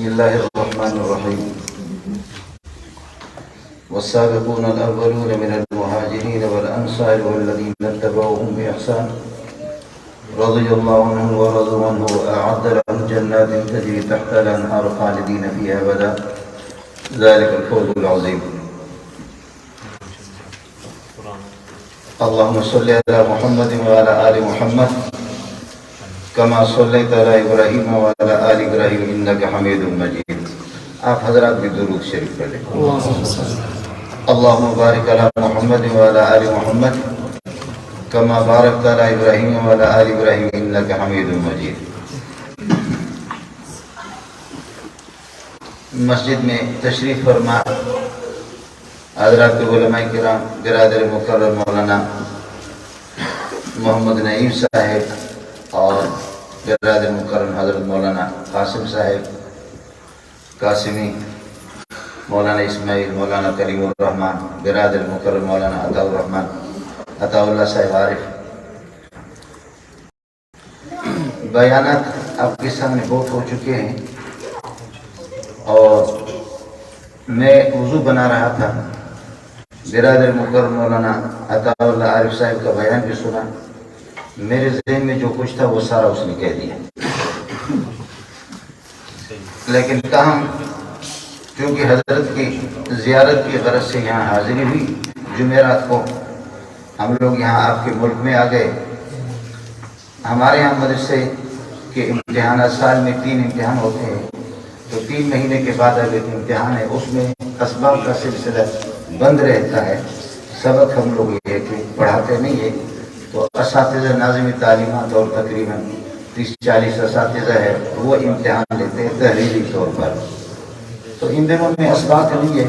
الله الرحمن الرحيم والسابقون الأولون من المهاجرين والأنصار والذين اتبعوهم بإحسان رضي الله عنهم ورضوا عنه وأعد لهم جنات تجري تحتها الأنهار خالدين فيها أبدا ذلك الفوز العظيم. اللهم صل على محمد وعلى آل محمد كما صليت على إبراهيم وعلى آل إبراهيم إنك حميد مجيد. آپ حضرات بھی درود شریف پڑھ لیں. اللهم بارك على محمد وعلى آل محمد كما باركت على إبراهيم وعلى آل إبراهيم إنك حميد مجيد. مسجد میں تشریف فرما حضرات علماء کرام، برادر مقرر مولانا محمد نعیم صاحب اور برادر مقرر حضرت مولانا قاسم صاحب قاسمی، مولانا اسماعیل، مولانا کریم الرحمن، برادر مقرر مولانا عطا الرحمن، عطا اللہ صاحب عارف. بیانات آپ کے سامنے بہت ہو چکے ہیں اور میں وضو بنا رہا تھا، برادر مقرر مولانا عطا اللہ عارف صاحب کا بیان بھی سنا. میرے ذہن میں جو کچھ تھا وہ سارا اس نے کہہ دیا، لیکن تاہم کیونکہ حضرت کی زیارت کی غرض سے یہاں حاضری ہوئی، جمعرات کو ہم لوگ یہاں آپ کے ملک میں آ گئے. ہمارے یہاں مدرسے کے امتحانات سال میں 3 امتحان ہوتے ہیں، تو 3 مہینے کے بعد اب ایک امتحان ہے، اس میں اسباق کا سلسلہ بند رہتا ہے. سبق ہم لوگ یہ کہ پڑھاتے نہیں ہیں، تو اساتذہ ناظم تعلیمات اور تقریباً 30-40 اساتذہ ہے، وہ امتحان لیتے ہیں تحریری طور پر. تو ان دنوں میں اسباق نہیں ہے،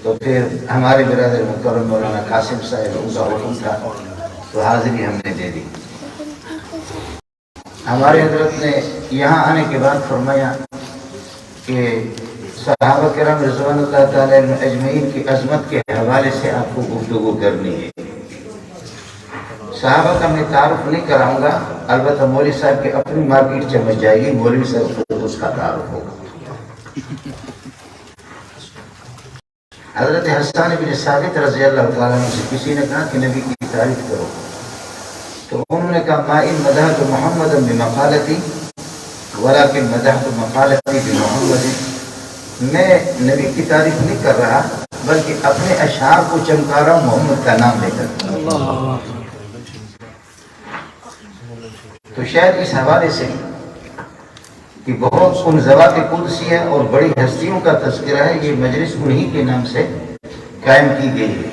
تو پھر ہمارے برادر مکرم مولانا قاسم صاحب ان کا حکم تھا تو حاضری ہم نے دے دی. ہمارے حضرت نے یہاں آنے کے بعد فرمایا کہ صحابہ کرام رضوان اللہ تعالیٰ اجمعین کی عظمت کے حوالے سے آپ کو گفتگو کرنی ہے. صحابہ کا میں تعارف نہیں کراؤں گا، البتہ مولوی صاحب کی اپنی مارکیٹ چمچ جائے گی، مولوی صاحب کو اس کا تعارف ہوگا. حضرت حسان بن ثابت رضی اللہ تعالیٰ عنہ سے کسی نے کہا کہ نبی کی تعریف کرو، تو انہوں نے کہا ما ان مدحت محمد بمقالتی ولکن مدحت مقالتی بمحمد. میں نبی کی تعریف نہیں کر رہا بلکہ اپنے اشعار کو چمکا رہا ہوں محمد کا نام لے کر. تو شاید اس حوالے سے کہ بہت ان ذوات قدسی ہے اور بڑی ہستیوں کا تذکرہ ہے، یہ مجلس انہی کے نام سے قائم کی گئی ہے.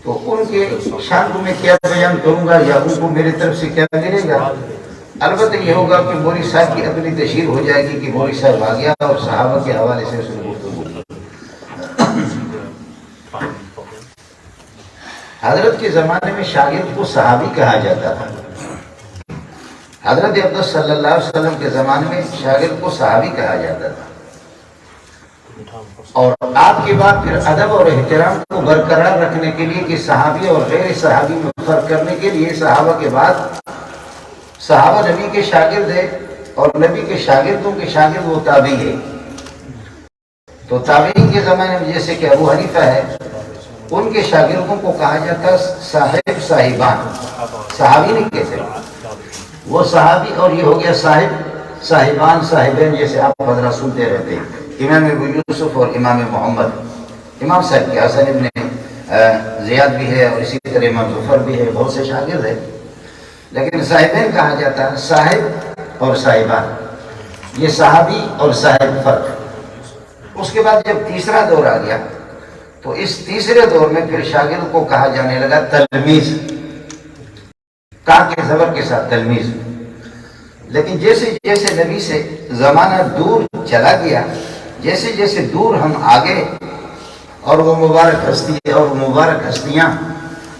تو ان کے شان کو میں کیا بیان کروں گا یا ان کو میری طرف سے کیا ملے گا؟ البتہ یہ ہوگا کہ مولوی صاحب کی اپنی تشہیر ہو جائے گی کہ مولوی صاحب آ گیا اور صحابہ کے حوالے سے اس نے گفتگو کی. حضرت کے زمانے میں شاگرد کو صحابی کہا جاتا تھا. حضرت اقدس صلی اللہ علیہ وسلم کے زمانے میں شاگرد کو صحابی کہا جاتا تھا، اور آپ کے بعد پھر ادب اور احترام کو برقرار رکھنے کے لیے کہ صحابی اور غیر صحابی میں فرق کرنے کے لیے صحابہ کے بعد صحابہ نبی کے شاگرد ہے اور نبی کے شاگردوں کے شاگرد وہ تابعی ہے. تو تابعین کے زمانے میں جیسے کہ ابو حنیفہ ہے، ان کے شاگردوں کو کہا جاتا صاحب صاحبان، صحابی نہیں کہتے، وہ صحابی اور یہ ہو گیا صاحب صاحبان صاحبین، جیسے آپ حضرات سنتے رہتے ہیں. امام ابو یوسف اور امام محمد، امام صاحب کے حسن ابن زیاد بھی ہے اور اسی طرح امام ظفر بھی ہے، بہت سے شاگرد ہیں. لیکن صاحبین کہا جاتا ہے، صاحب اور صاحبان، یہ صحابی اور صاحب فرق. اس کے بعد جب تیسرا دور آ گیا تو اس تیسرے دور میں پھر شاگرد کو کہا جانے لگا تلمیذ، کا کے زبر کے ساتھ تلمیذ. لیکن جیسے جیسے نبی سے زمانہ دور چلا گیا، جیسے جیسے دور ہم آگے اور وہ مبارک ہستی اور مبارک ہستیاں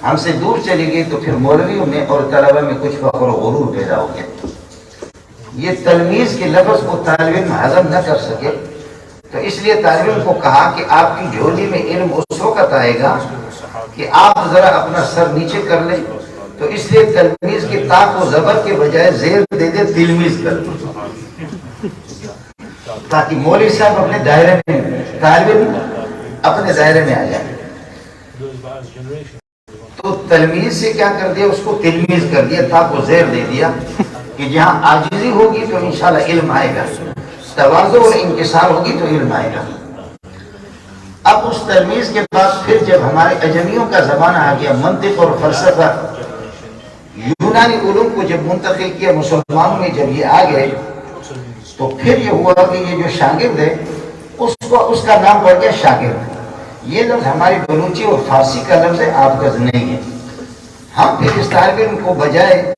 ہم سے دور چلی گئی، تو پھر مولویوں میں اور طلبہ میں کچھ فخر و غرور پیدا ہو گیا. یہ تلمیذ کے لفظ کو طالب علم ہضم نہ کر سکے، تو اس لیے طالب علم کو کہا کہ آپ کی جھولی میں علم اس وقت آئے گا کہ آپ ذرا اپنا سر نیچے کر لیں. تو اس لیے تلمیذ کی تا کو زبر کے بجائے زیر دے دے تلمیذ کر دیں. تاکہ مولوی صاحب اپنے دائرے میں، طالب علم اپنے دائرے میں آ جائے. تو تلمیذ سے کیا کر دیا، اس کو تلمیذ کر دیا، تا کو زیر دے دیا کہ جہاں عاجزی ہوگی تو انشاءاللہ علم آئے گا، تواضع اور انکسار ہوگی تو علم آئے گا. اب اس تلمیذ کے بعد پھر جب ہمارے اجمیوں کا زمانہ آ گیا، منطق اور فلسفہ یونانی علوم کو جب منتقل کیا مسلمانوں میں، جب یہ آ گئے تو پھر یہ ہوا کہ یہ جو شاگرد ہے اس کا نام پڑ گیا شاگرد. یہ لفظ ہماری بلوچی اور فارسی کا لفظ ہے، آبگز نہیں ہے. ہم پھر اس طالب علم کو بجائے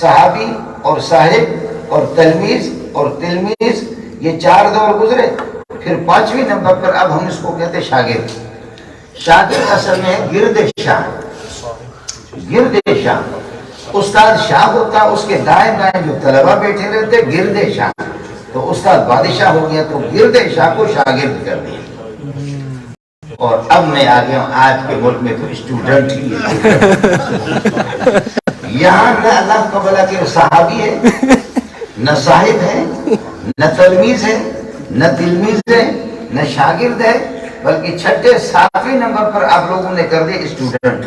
صحابی اور صاحب اور تلمیذ اور تلمیذ، یہ 4 دور گزرے، پھر 5ویں نمبر پر اب ہم اس کو کہتے شاگرد. شاگرد اصل میں گرد شاہ، گرد شاہ. استاد شاہ ہوتا، اس کے دائیں بائیں جو طلبہ بیٹھے رہتے گرد شاہ، تو استاد بادشاہ ہو گیا، تو گرد شاہ کو شاگرد کر دیا. اور اب میں آ گیا ہوں، آج کے ملک میں تو اسٹوڈنٹ ہی ہے. یہاں نہ اللہ قبلہ کے صحابی ہے، نہ صاحب ہے، نہ تلمیذ ہے، نہ تلمیذ ہے، نہ شاگرد ہے، بلکہ 6 7ویں نمبر پر آپ لوگوں نے کر دیا اسٹوڈنٹ.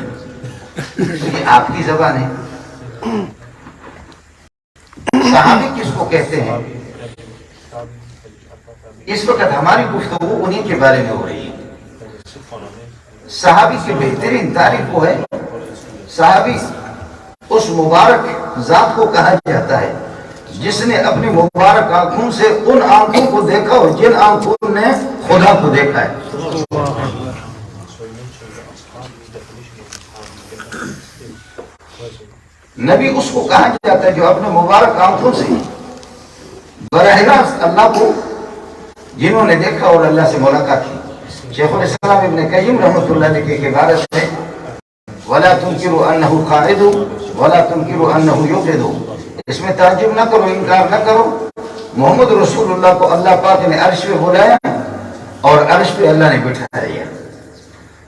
یہ آپ کی زبان ہے. صحابی کس کو کہتے ہیں؟ اس وقت ہماری گفتگو انہی کے بارے میں ہو رہی ہے. صحابی کی بہترین تعریف وہ ہے، صحابی اس مبارک ذات کو کہا جاتا ہے جس نے اپنی مبارک آنکھوں سے ان آنکھوں کو دیکھا ہو جن آنکھوں نے خدا کو دیکھا ہے. نبی اس کو کہا جاتا ہے جو اپنے مبارک آنکھوں سے براہ راست اللہ کو، جنہوں نے دیکھا اور اللہ سے ملاقات کی. شیخ الاسلام ابن قیم رحمۃ اللہ علیہ کی عبارت ہے وَلَا تُنْكِرُوا أَنَّهُ قَاعِدٌ وَلَا تُنْكِرُوا أَنَّهُ يُقْعِدُ. اس میں تعجب نہ کرو، انکار نہ کرو. محمد رسول اللہ کو اللہ پاک نے عرش پہ بلایا اور عرش پہ اللہ نے بٹھا دیا،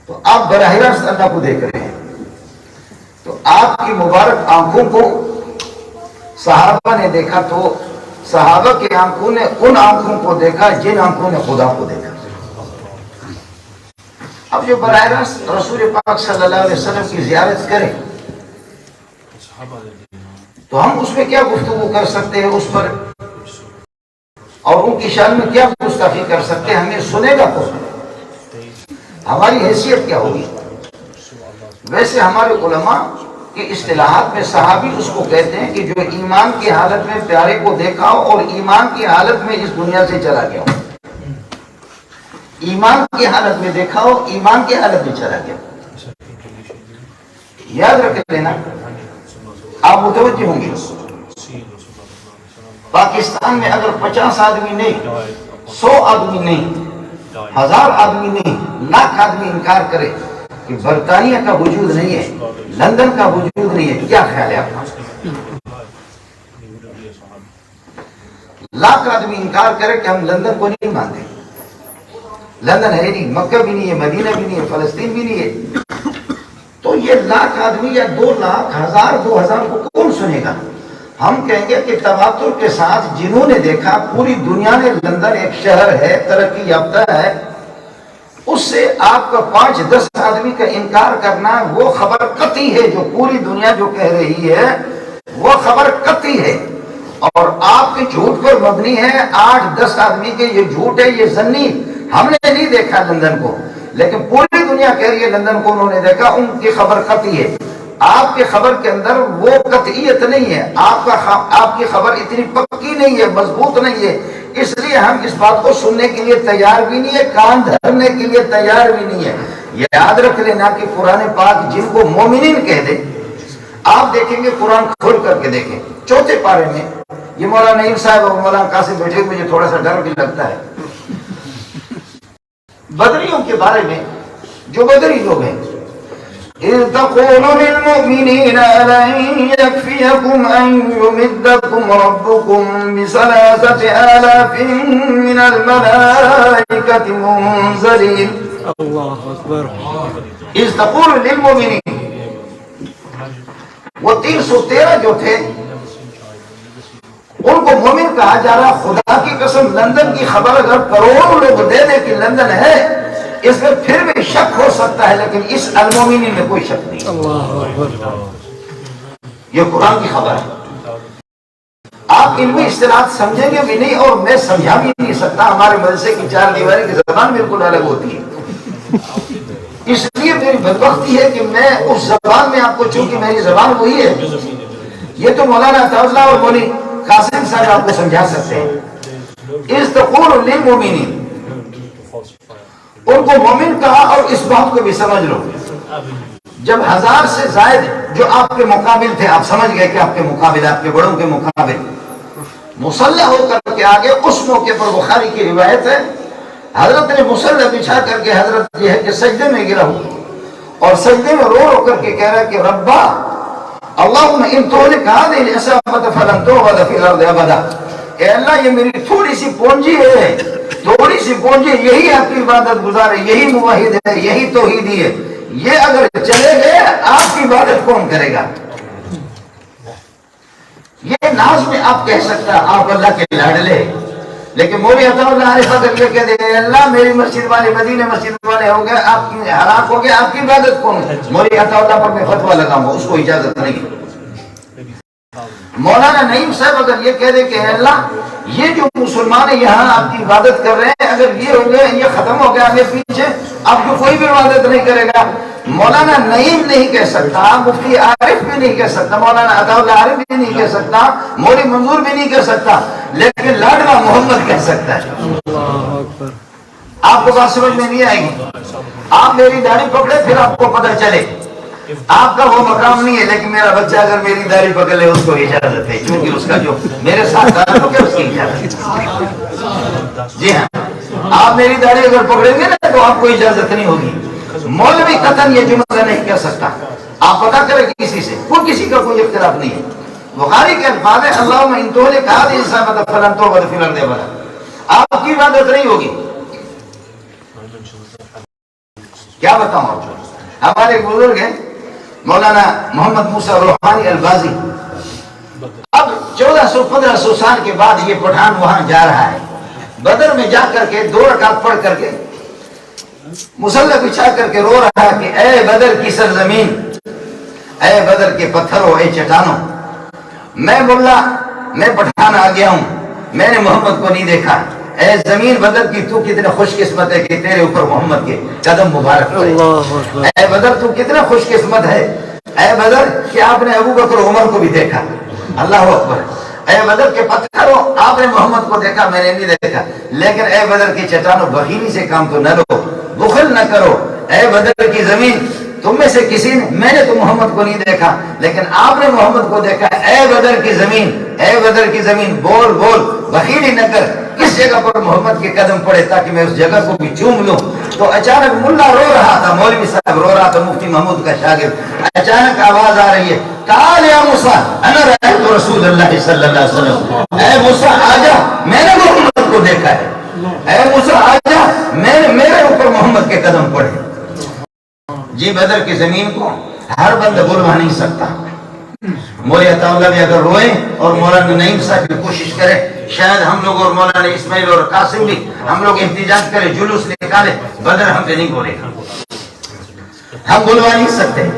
تو آپ براہ راست اللہ کو دیکھ رہے ہیں. تو آپ کی مبارک آنکھوں کو صحابہ نے دیکھا، تو صحابہ کی آنکھوں نے ان آنکھوں کو دیکھا جن آنکھوں نے خدا کو دیکھا. اب جو براہ راست رسول پاک صلی اللہ علیہ وسلم کی زیارت کرے تو ہم اس میں کیا گفتگو کر سکتے ہیں اس پر، اور ان کی شان میں کیا گستاخی کر سکتے ہیں؟ ہمیں سنے گا تو ہماری حیثیت کیا ہوگی؟ ویسے ہمارے علماء کی اصطلاحات میں صحابی اس کو کہتے ہیں کہ جو ایمان کی حالت میں پیارے کو دیکھا ہو اور ایمان کی حالت میں اس دنیا سے چلا گیا ہو. ایمان کی حالت میں دیکھا ہو، ایمان کی حالت میں چلا گیا. یاد رکھ لینا، آپ متوجہ ہوں گے. پاکستان میں اگر 50 آدمی نہیں، 100 آدمی نہیں، 1000 آدمی نہیں، لاکھ آدمی انکار کرے کہ برطانیہ کا وجود نہیں ہے، لندن کا وجود نہیں ہے، کیا خیال ہے آپ کا؟ لاکھ آدمی انکار کرے کہ ہم لندن کو نہیں مانتے، لندن ہے نہیں، مکہ بھی نہیں ہے، مدینہ بھی نہیں ہے، فلسطین بھی نہیں ہے، تو یہ لاکھ آدمی یا 2 لاکھ 1000 2000 کو کون سنے گا؟ ہم کہیں گے کہ تواتر کے ساتھ جنہوں نے دیکھا، پوری دنیا نے، لندن ایک شہر ہے، ترقی یافتہ ہے، اس سے آپ کا 5-10 آدمی کا انکار کرنا وہ خبر قطعی ہے. جو پوری دنیا جو کہہ رہی ہے وہ خبر قطعی ہے، اور آپ کے جھوٹ پر مبنی ہے. 8-10 آدمی کے یہ جھوٹ ہے، یہ ظنی. ہم نے نہیں دیکھا لندن کو، لیکن پوری دنیا کہہ رہی ہے لندن کو انہوں نے دیکھا، ان کی خبر قطعی ہے. آپ کی خبر کے اندر وہ قطعیت نہیں ہے، آپ کی خبر اتنی پکی نہیں ہے، مضبوط نہیں ہے. اس لیے ہم اس بات کو سننے کے لیے تیار بھی نہیں ہے، کان دھرنے کے لیے تیار بھی نہیں ہے. یاد رکھ لینا کہ قرآن پاک جن کو مومنین کہہ دے، آپ دیکھیں گے قرآن کھول کر کے دیکھیں 4 پارے میں. یہ مولانا نعیم صاحب اور مولانا قاسم بیٹھے، مجھے تھوڑا سا ڈر بھی لگتا ہے بدریوں کے بارے میں. جو بدری لوگ ہیں، إِذْ تَقُولُ لِلْمُؤْمِنِينَ أَلَنْ يَكْفِيَكُمْ أَنْ يُمِدَّكُمْ رَبُّكُمْ ب3,000 مِّنَ الْمَلَائِكَةِ مُنزَلِينَ. اللہ اکبر. إِذْ تَقُولُ لِلْمُؤْمِنِينَ، وہ 313 جو تھے ان کو مومن کہا جا رہا. خدا کی قسم لندن کی خبر اگر کروڑوں لوگ دے دے کہ لندن ہے، اس میں پھر بھی شک ہو سکتا ہے، لیکن اس المومنین میں کوئی شک نہیں. یہ قرآن کی خبر ہے. آپ علمی اصطلاحات سمجھیں گے بھی نہیں اور میں سمجھا بھی نہیں سکتا. ہمارے مدرسے کی چار دیواری کی زبان بالکل الگ ہوتی ہے. اس لیے میری بدبختی ہے کہ میں اس زبان میں آپ کو، چونکہ میری زبان وہی ہے، یہ تو مولانا عطاءاللہ اور مولوی قاسم صاحب آپ کو سمجھا سکتے ہیں. اس تقول للمؤمنین، ان کو مومن کہا. اور اس بات کو بھی سمجھ لو، جب 1000 سے زائد جو آپ کے مقابل تھے، آپ سمجھ گئے کہ آپ کے مقابل، آپ کے بڑوں کے مقابل مسلح ہو کر کے آگے، اس موقع پر بخاری کی روایت ہے حضرت نے مسلح بچھا کر کے، حضرت یہ ہے کہ سجدے میں گرا ہوا اور سجدے میں رو رو کر کے کہہ رہا کہ ربا اللہم ان تہلک ہذہ العصابۃ فلن تعبد فی الارض ابدا. اے اللہ، یہ میری تھوڑی سی پونجی ہے، تھوڑی سی پونجی، یہی آپ کی عبادت گزار ہے، یہی موحد ہے، یہی توحیدی ہے. یہ اگر چلے گئے آپ کی عبادت کون کرے گا؟ یہ ناز میں آپ کہہ سکتا آپ اللہ کے لاڈلے. لیکن مولوی عطاءاللہ عارف اگر یہ کہہ دے اللہ میری مسجد والے مدینے مسجد والے ہو گئے، آپ کی ہلاک ہو گئے، آپ کی عبادت کون ہے؟ مولوی عطاءاللہ پر میں فتویٰ لگاؤں گا، اس کو اجازت نہیں. مولانا نعیم صاحب اگر یہ کہہ دے کہ اللہ یہ جو مسلمان یہاں آپ کی عبادت کر رہے ہیں، اگر یہ ہو گئے، یہ ختم ہو گیا آگے پیچھے، آپ کو کوئی بھی عبادت نہیں کرے گا. مولانا نعیم نہیں کہہ سکتا، مفتی عارف بھی نہیں کہہ سکتا، مولانا عطاءاللہ عارف بھی نہیں کہہ سکتا، مولوی منظور بھی نہیں کہہ سکتا، لیکن لاڈلا محمد کہہ سکتا ہے. آپ کو بات سمجھ میں نہیں آئے گی. آپ میری داڑھی پکڑے پھر آپ کو پتہ چلے آپ کا وہ مقام نہیں ہے، لیکن میرا بچہ اگر میری داڑھی پکڑ لے اس کو اجازت ہے، کیونکہ اس کا جو میرے ساتھ تعلق ہے اس کی اجازت ہے. جی ہاں، آپ میری داڑھی اگر پکڑیں گے نا تو آپ کو اجازت نہیں ہوگی. مولوی قطن یہ جملہ نہیں کہہ سکتا. آپ پتہ کریں کسی سے، کوئی کسی کا کوئی اختلاف نہیں ہے. بخاری کے الفاظ ہے اللہم ان تہلک ہذہ العصابۃ فلن تعبد فی الارض ابدا. آپ کی عبادت نہیں ہوگی. کیا بتاؤں آپ کو؟ ہمارے ایک بزرگ ہیں مولانا محمد موسیٰ روحانی البازی. اب 1400-1500 سال کے بعد یہ پٹھان وہاں جا رہا ہے. بدر میں جا کر کے 2 رکعت پڑھ کر کے مسلح بچھا کر کے رو رہا ہے کہ اے بدر کی سرزمین، اے بدر کے پتھروں، اے چٹانوں، میں پٹھان آ گیا ہوں، میں نے محمد کو نہیں دیکھا. اے زمین بدر کی تو کتنا خوش قسمت ہے کہ تیرے اوپر محمد کے قدم مبارک پڑے. اے بدر تو کتنا خوش قسمت ہے، اے بدر کہ آپ نے ابو بکر عمر کو بھی دیکھا. اللہ اکبر. اے بدر کے پتھروں، آپ نے محمد کو دیکھا، میں نے نہیں دیکھا. لیکن اے بدر کی چٹانوں، بخیلی سے کام تو نہ لو، بخل نہ کرو. اے بدر کی زمین، تم میں سے کسی نے، میں نے تو محمد کو نہیں دیکھا لیکن آپ نے محمد کو دیکھا. اے بدر کی زمین، اے بدر کی زمین، بول بول، بخیلی نہ کر. کس جگہ پر محمد کے قدم پڑے تاکہ میں اس جگہ کو بھی چوم لوں. تو اچانک ملا رو رہا تھا، مولوی صاحب رو رہا تھا، مفتی محمود کا شاگرد. اچانک آواز آ رہی ہے تعال یا موسیٰ انا رأیت رسول اللہ صلی اللہ علیہ وسلم. اے موسیٰ آجا، میں نے محمد کو دیکھا ہے. اے موسیٰ آجا، میرے اوپر محمد کے قدم پڑے. جی بدر کی زمین کو ہر بندہ بلوا نہیں سکتا. مولانا عطاءاللہ بھی اگر روئیں اور مولانا نعیم صاحب بھی کوشش کرے، شاید ہم لوگ اور مولانا اسماعیل اور قاسم بھی ہم لوگ احتجاج کرے، جلوس نکالے، بدر ہم پہ نہیں بولے گا. ہم بلوا نہیں سکتے.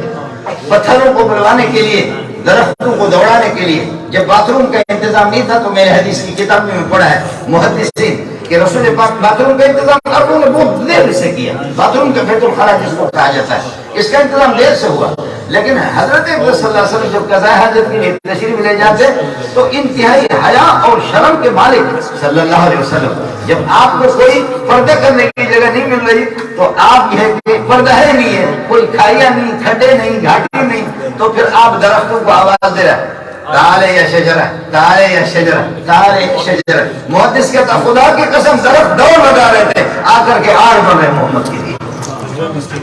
پتھروں کو بلوانے کے لیے، درختوں کو دوڑانے کے لیے جب باتھ روم کا انتظام نہیں تھا تو میں نے حدیث کی کتاب میں پڑھا ہے محدثین کہ رسول پاک باتھ روم کا انتظام عربوں نے بہت دیر سے کیا. باتھ روم کا بیت الخلا جس کو کہا جاتا ہے، اس کا انتظام دیر سے ہوا. لیکن حضرت صلی اللہ علیہ وسلم جب قضاء حاجت کے لیے تشریف لے جاتے تو انتہائی حیا اور شرم کے مالک صلی اللہ علیہ وسلم، جب آپ کو کوئی پردہ کرنے کی جگہ نہیں مل رہی تو آپ یہ کہ پردہ ہے نہیں ہے، کوئی کھائیا نہیں، کھڈے نہیں، گھاٹی نہیں، تو پھر آپ درختوں کو آواز دے رہے ہیں تعالے یا شجرہ، تعالے یا شجرہ، تعالے یا شجرہ. محدث کہتا خدا کی قسم درخت دوڑ لگا رہے تھے، آ کر کے آڑ بن رہے محمد کے لیے.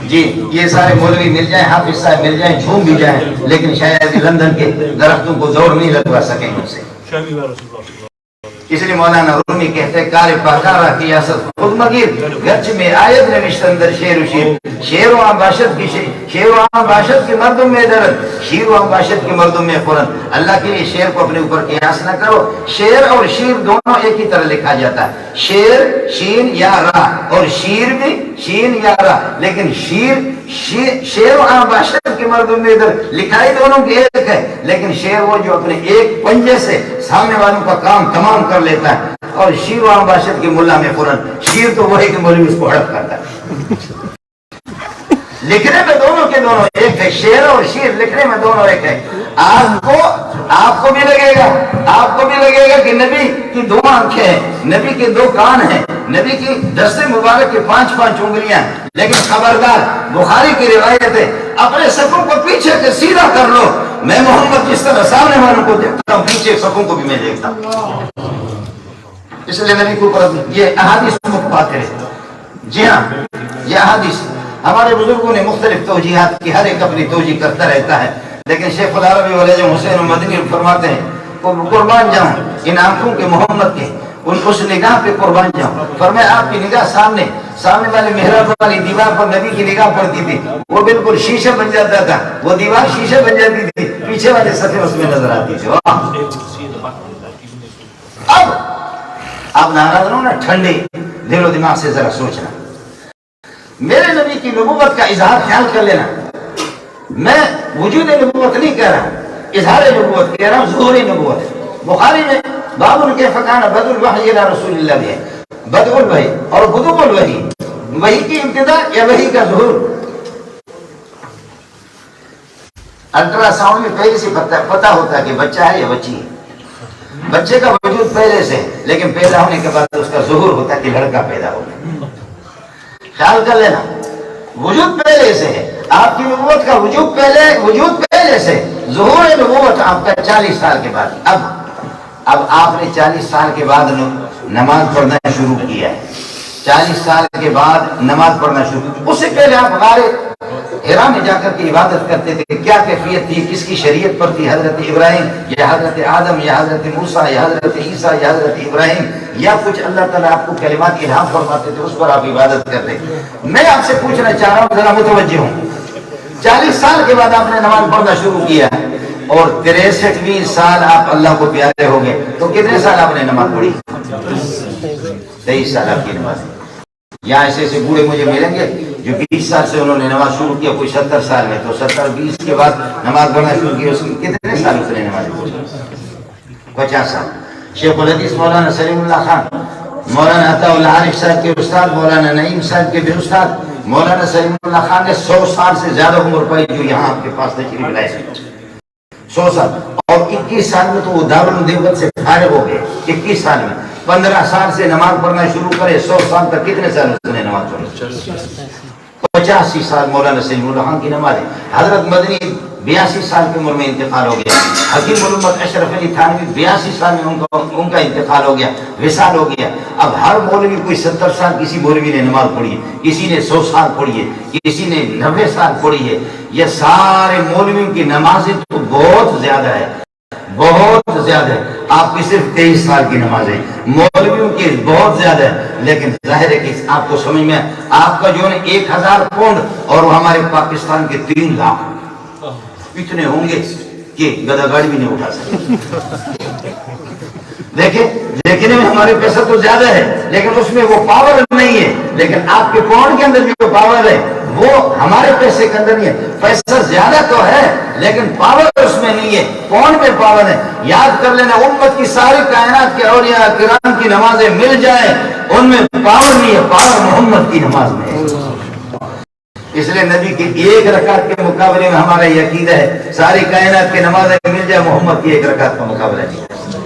جی یہ سارے مولوی مل جائیں، حافظ صاحب مل جائیں، جھوم بھی جائیں، لیکن شاید لندن کے درختوں کو دوڑ نہیں لگوا سکیں ان سے. اس لیے مولانا رومی کہتے ہیں کار پاکارہ کی یاست خود مگیر گرچ میں آیت نوشت اندر شیر و شیر شیر و عام باشد کی مردم میں درد شیر و عام باشد کی مردم میں قرن اللہ کے لیے شیر کو اپنے اوپر قیاس نہ کرو شیر اور شیر دونوں ایک ہی طرح لکھا جاتا ہے شیر شین یا را اور شیر بھی شین یا را لیکن شیر و عام باشد کی مردم میں درد لکھائی دونوں کی ایک ہے لیکن شیر وہ جو اپنے ایک پنجے سے سامنے والوں کا کام تمام کر لیتا ہے اور شیر و عام باشد کی ملا میں قرآن شیر تو وہی کہ مولوی اس کو ہڑپ کرتا ہے لکھنے میں دونوں کے دونوں ایک ہے شیر اور شیر لکھنے میں دونوں ایک ہے آپ کو بھی لگے گا کہ نبی کی دو آنکھیں ہیں نبی کے دو کان ہیں نبی کی دست مبارک کی 5 انگلیاں لیکن خبردار بخاری کی روایت ہے اپنے صفوں کو پیچھے سے سیدھا کر لو میں محمد جس طرح سامنے والوں کو دیکھتا ہوں پیچھے صفوں کو بھی میں دیکھتا ہوں اس لیے نبی کو یہ احادیث متواتر ہے جی ہاں یہ احادیث ہمارے بزرگوں نے مختلف توجیحات کی ہر ایک اپنی توجیح کرتا رہتا ہے لیکن شیخ العربی والے حسین مدنی فرماتے ہیں قربان جاؤں ان آنکھوں کے محمد کے اس نگاہ پہ قربان جاؤں فرمایا آپ کی نگاہ سامنے والے محراب والی دیوار پر نبی کی نگاہ پڑتی تھی وہ بالکل شیشہ بن جاتا تھا وہ دیوار شیشہ بن جاتی تھی پیچھے والے صفحے اس میں نظر آتی تھی اب آپ ناراض ہو نا ٹھنڈے دل و دماغ سے ذرا سوچنا میرے نبی کی نبوت کا اظہار خیال کر لینا میں وجود نبوت نہیں کہہ رہا اظہار نبوت کہہ رہا ہوں ظہور نبوت بخاری میں باب ان کے فقان بدء الوحی الى رسول اللہ بھی ہے بدء الوحی اور بدء الوحی وحی کی ابتدا یا وحی کا ظہور الٹرا ساؤنڈ میں پہلے سے پتا ہوتا ہے کہ بچہ ہے یا بچی ہے بچے کا وجود پہلے سے لیکن پیدا ہونے کے بعد اس کا ظہور ہوتا ہے کہ لڑکا پیدا ہو گیا خیال کر لینا وجود پہلے سے ہے آپ کی نبوت کا وجود پہلے سے ظہور نبوت آپ کا 40 سال کے بعد اب آپ نے 40 سال کے بعد نماز پڑھنا شروع کیا ہے 40 سال کے بعد نماز پڑھنا شروع اس سے پہلے آپ غار حرا میں جا کر کے عبادت کرتے تھے کیا کیفیت تھی کس کی شریعت پر تھی حضرت ابراہیم یا حضرت آدم یا حضرت موسیٰ یا حضرت عیسیٰ یا حضرت ابراہیم یا کچھ اللہ تعالیٰ آپ کو کلمات الہام فرماتے تھے اس پر آپ عبادت کرتے میں آپ سے پوچھنا چاہ رہا ہوں ذرا متوجہ ہوں 40 سال کے بعد آپ نے نماز پڑھنا شروع کیا اور 63ویں سال آپ اللہ کو پیارے ہو گئے تو کتنے سال آپ نے نماز پڑھی 23 سال آپ کی نماز یہاں ایسے بوڑھے مجھے ملیں گے جو 20 سال سے انہوں نے نماز شروع کیا کوئی 70 سال میں تو 70-20 کے بعد نماز پڑھنا شروع کیا اس میں کتنے سال اس نے نماز پڑھی 50 سال شیخ الحدیث مولانا سلیم اللہ خان مولانا عطا اللہ عارف صاحب کے استاد مولانا نعیم صاحب کے بھی استاد مولانا سلیم اللہ خان نے 100 سال سے زیادہ عمر پائی جو یہاں آپ کے پاس تشریف لائے 100 سال اور 21 سال میں تو وہ دارالعلوم دیوبند سے فارغ ہو گئے 21 سال میں 15 سال سے نماز پڑھنا شروع کرے 100 سال تک کتنے سال اس نے نماز پڑھی 85 سال مولانا سلیم اللہ خان کی نماز ہے حضرت مدنی 82 سال کی عمر میں انتقال ہو گیا حکیم علومت اشرف علی تھانوی 82 سال میں ان کا انتقال ہو گیا وصال ہو گیا اب ہر مولوی کوئی 70 سال کسی مولوی نے نماز پڑھی ہے کسی نے 100 سال پڑھی ہے کسی نے 90 سال پڑھی ہے یہ سارے مولویوں کی نمازیں تو بہت زیادہ ہے آپ کی صرف 23 سال کی نماز ہے مولویوں کی بہت زیادہ ہے لیکن ظاہر ہے کہ آپ کو سمجھ میں آپ کا جو ہے 1000 پاؤنڈ اور وہ ہمارے پاکستان کے 3 لاکھ اتنے ہوں گے کہ گدا گاڑی بھی نہیں اٹھا سکتے دیکھنے میں ہمارے پیسہ تو زیادہ ہے لیکن اس میں وہ پاور نہیں ہے لیکن آپ کے پاؤنڈ کے اندر بھی جو پاور ہے وہ ہمارے پیسے کے اندر نہیں ہے پیسہ زیادہ تو ہے لیکن پاور اس میں نہیں ہے پاؤنڈ میں پاور ہے یاد کر لینا امت کی ساری کائنات کے اولیاء کرام کی نمازیں مل جائیں ان میں پاور نہیں ہے پاور محمد کی نماز میں ہے اس لیے نبی کی 1 رکعت کے مقابلے میں ہمارا یہ عقیدہ ہے ساری کائنات کی نمازیں مل جائے محمد کی 1 رکعت کا مقابلہ نہیں